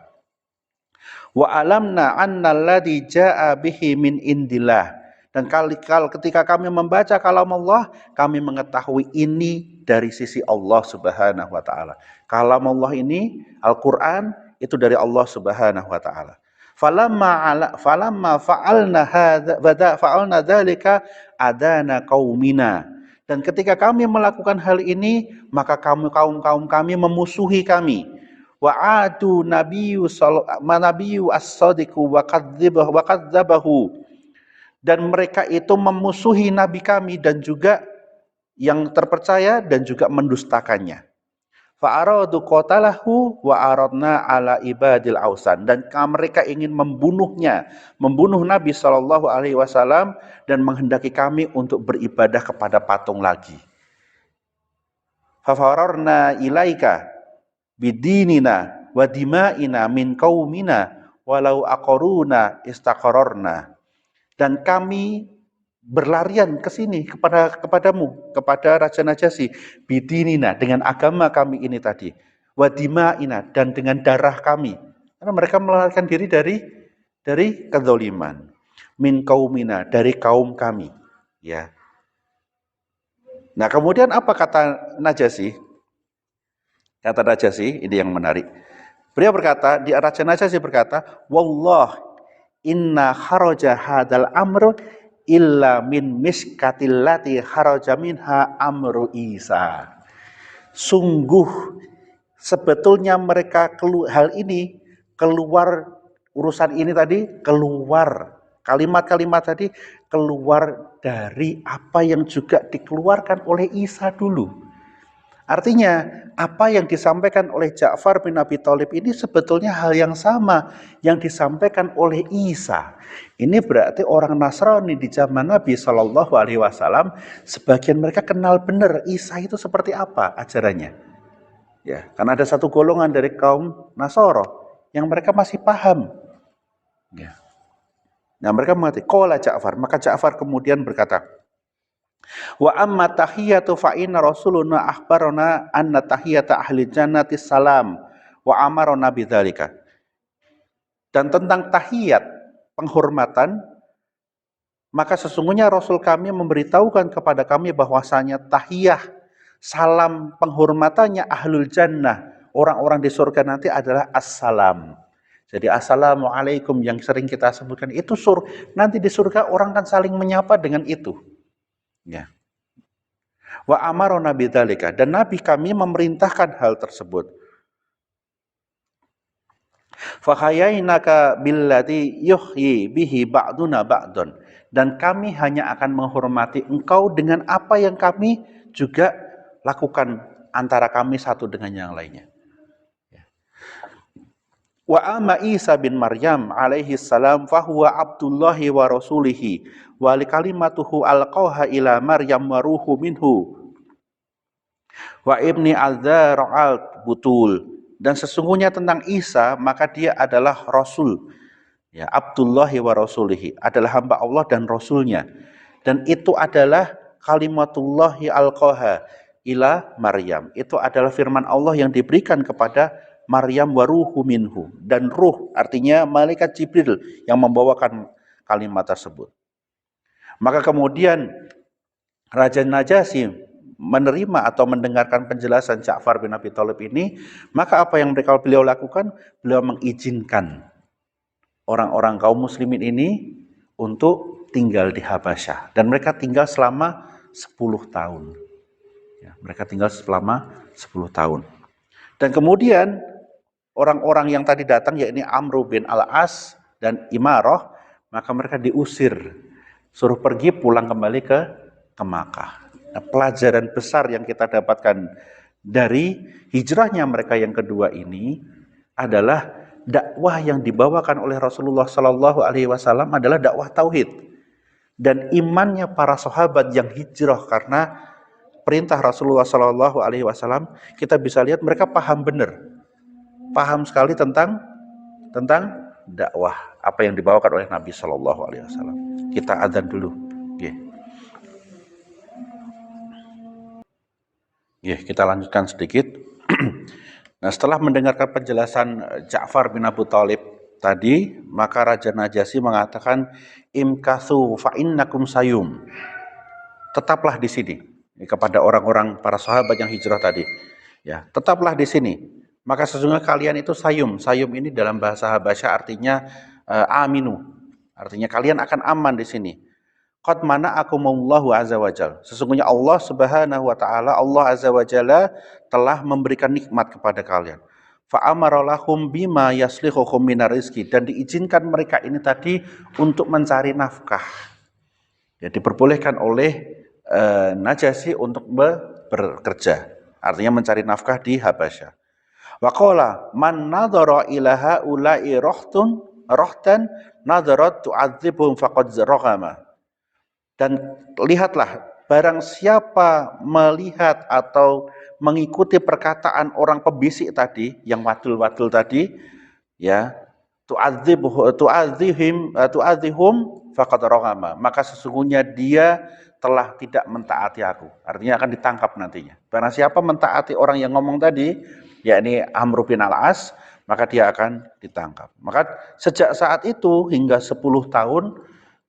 [SPEAKER 1] Wa alamna anna alladhi ja'a bihi min indillah. Dan ketika kami membaca kalam Allah, kami mengetahui ini dari sisi Allah Subhanahu wa ta'ala. Kalam Allah ini, Al-Quran, itu dari Allah Subhanahu wa ta'ala. Falamma fa'alna dzalika adana qaumina. Dan ketika kami melakukan hal ini, maka kaum kami memusuhi kami. Wa adu nabiyyu as-sadiqu wa kadzdzabahu. Dan mereka itu memusuhi nabi kami dan juga yang terpercaya dan juga mendustakannya. Fa aradu qatalahu wa aradna ala ibadil ausan. Dan mereka ingin membunuh Nabi Shallallahu Alaihi Wasallam dan menghendaki kami untuk beribadah kepada patung lagi. Fa fararna ilaika bidinina wa dima'ina min qaumina walau aqaruna istaqararna. Dan kami berlarian ke sini kepadamu, kepada Raja Najasyi, bidinina, dengan agama kami ini tadi, wadima'ina, dan dengan darah kami, karena mereka melarikan diri dari kezaliman, min qaumina, dari kaum kami, ya. Nah, kemudian apa kata Najasyi? Kata Najasyi, ini yang menarik. Beliau berkata, Raja Najasyi berkata, wallah inna kharaja hadal amru illa min miskatillati kharaja minha amru Isa. Sungguh sebetulnya mereka hal ini keluar, urusan ini tadi keluar, kalimat-kalimat tadi keluar dari apa yang juga dikeluarkan oleh Isa dulu. Artinya apa yang disampaikan oleh Ja'far bin Abi Thalib ini sebetulnya hal yang sama yang disampaikan oleh Isa. Ini berarti orang Nasrani di zaman Nabi Shallallahu Alaihi Wasallam, sebagian mereka kenal benar Isa itu seperti apa ajarannya. Ya, karena ada satu golongan dari kaum Nasoro yang mereka masih paham. Ya. Nah, mereka mengatakan, qala Ja'far, maka Ja'far kemudian berkata, wa amma tahiyatu fa inna rasuluna akhbarana anna tahiyata ahli jannati salam wa amarona bidzalika. Dan tentang tahiyat, penghormatan, Maka sesungguhnya Rasul kami memberitahukan kepada kami bahwasanya tahiyah, salam penghormatannya ahlul jannah, orang-orang di surga nanti adalah assalam. Jadi assalamualaikum yang sering kita sebutkan itu nanti di surga orang kan saling menyapa dengan itu. Ya. Wa amarona bidzalika, dan Nabi kami memerintahkan hal tersebut. Fahayainaka billati yuhyi bihi ba'duna ba'dun, dan kami hanya akan menghormati engkau dengan apa yang kami juga lakukan antara kami satu dengan yang lainnya. Wa amma Isa bin Maryam alaihi salam fahuwa abdullahi wa rasulihi wa likalimatuhu alqauha ila Maryam wa ruhu minhu wa ibni al-dzara'al butul. Dan sesungguhnya tentang Isa, maka dia adalah Rasul, ya, Abdullahi wa rasulihi, adalah hamba Allah dan Rasulnya. Dan itu adalah kalimatullahi alqaha ila Maryam. Itu adalah firman Allah yang diberikan kepada Maryam wa ruhu minhu. Dan ruh artinya malaikat Jibril yang membawakan kalimat tersebut. Maka kemudian Raja Najasyi menerima atau mendengarkan penjelasan Ja'far bin Abi Thalib ini, maka apa yang beliau lakukan? Beliau mengizinkan orang-orang kaum muslimin ini untuk tinggal di Habasyah, dan mereka tinggal selama 10 tahun. Ya, mereka tinggal selama 10 tahun. Dan kemudian orang-orang yang tadi datang, yakni Amr bin Al-As dan Imarah, maka mereka diusir, suruh pergi pulang kembali ke Makkah. Nah, pelajaran besar yang kita dapatkan dari hijrahnya mereka yang kedua ini adalah dakwah yang dibawakan oleh Rasulullah Sallallahu Alaihi Wasallam adalah dakwah tauhid, dan imannya para sahabat yang hijrah karena perintah Rasulullah Sallallahu Alaihi Wasallam, kita bisa lihat mereka paham benar, paham sekali tentang dakwah apa yang dibawakan oleh Nabi Sallallahu Alaihi Wasallam. Kita adzan dulu. Kita lanjutkan sedikit. Nah, setelah mendengarkan penjelasan Ja'far bin Abu Thalib tadi, maka Raja Najasyi mengatakan, imkathu fa innakum sayum. Tetaplah di sini, kepada orang-orang para sahabat yang hijrah tadi. Ya, tetaplah di sini. Maka sesungguhnya kalian itu sayum. Sayum ini dalam bahasa Habasyah artinya aminu. Artinya kalian akan aman di sini. Qad mana'akumullahu azza wajal. Sesungguhnya Allah Subhanahu wa taala, Allah azza wajalla telah memberikan nikmat kepada kalian. Fa amara lahum bima yaslihuhum minar rizqi, dan diizinkan mereka ini tadi untuk mencari nafkah. Ya, diperbolehkan oleh Najasyi untuk bekerja. Artinya mencari nafkah di Habasyah. Wa qala man nadhara ila haula'i rohtan nadharat tu'adzibhum faqad raghama. Dan lihatlah, barang siapa melihat atau mengikuti perkataan orang pembisik tadi, yang wadul-wadul tadi, ya, tu'adzihum faqad raghama, maka sesungguhnya dia telah tidak mentaati aku. Artinya akan ditangkap nantinya. Barang siapa mentaati orang yang ngomong tadi, yakni Amr bin Al-As, maka dia akan ditangkap. Maka sejak saat itu hingga 10 tahun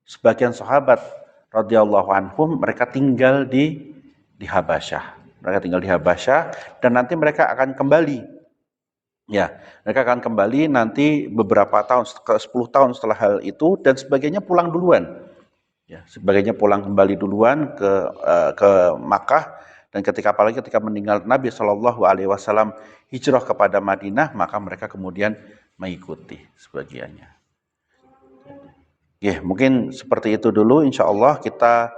[SPEAKER 1] sebagian sahabat radhiyallahu anhum mereka tinggal di Habasyah. Mereka tinggal di Habasyah dan nanti mereka akan kembali. Ya, mereka akan kembali nanti beberapa tahun, ke 10 tahun setelah hal itu, dan sebagainya pulang duluan. Ya, sebagainya pulang kembali duluan ke Makkah, dan apalagi ketika meninggal Nabi Shallallahu Alaihi Wasallam hijrah kepada Madinah, maka mereka kemudian mengikuti sebagiannya. Ya, mungkin seperti itu dulu. Insya Allah kita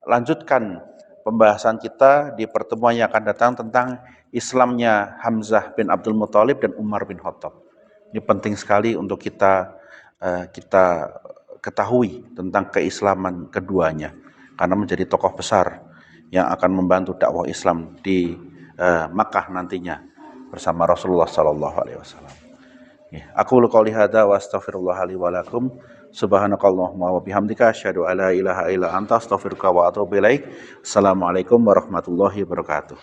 [SPEAKER 1] lanjutkan pembahasan kita di pertemuan yang akan datang tentang Islamnya Hamzah bin Abdul Muthalib dan Umar bin Khattab. Ini penting sekali untuk kita ketahui tentang keislaman keduanya, karena menjadi tokoh besar yang akan membantu dakwah Islam di Makkah nantinya bersama Rasulullah Sallallahu Alaihi Wasallam. Aku qouli hadza wa astaghfirullah li wa lakum. Subhanakallahumma wa bihamdika asyhadu an la ilaha illa anta astaghfiruka wa atubu ilaik. Assalamualaikum warahmatullahi wabarakatuh.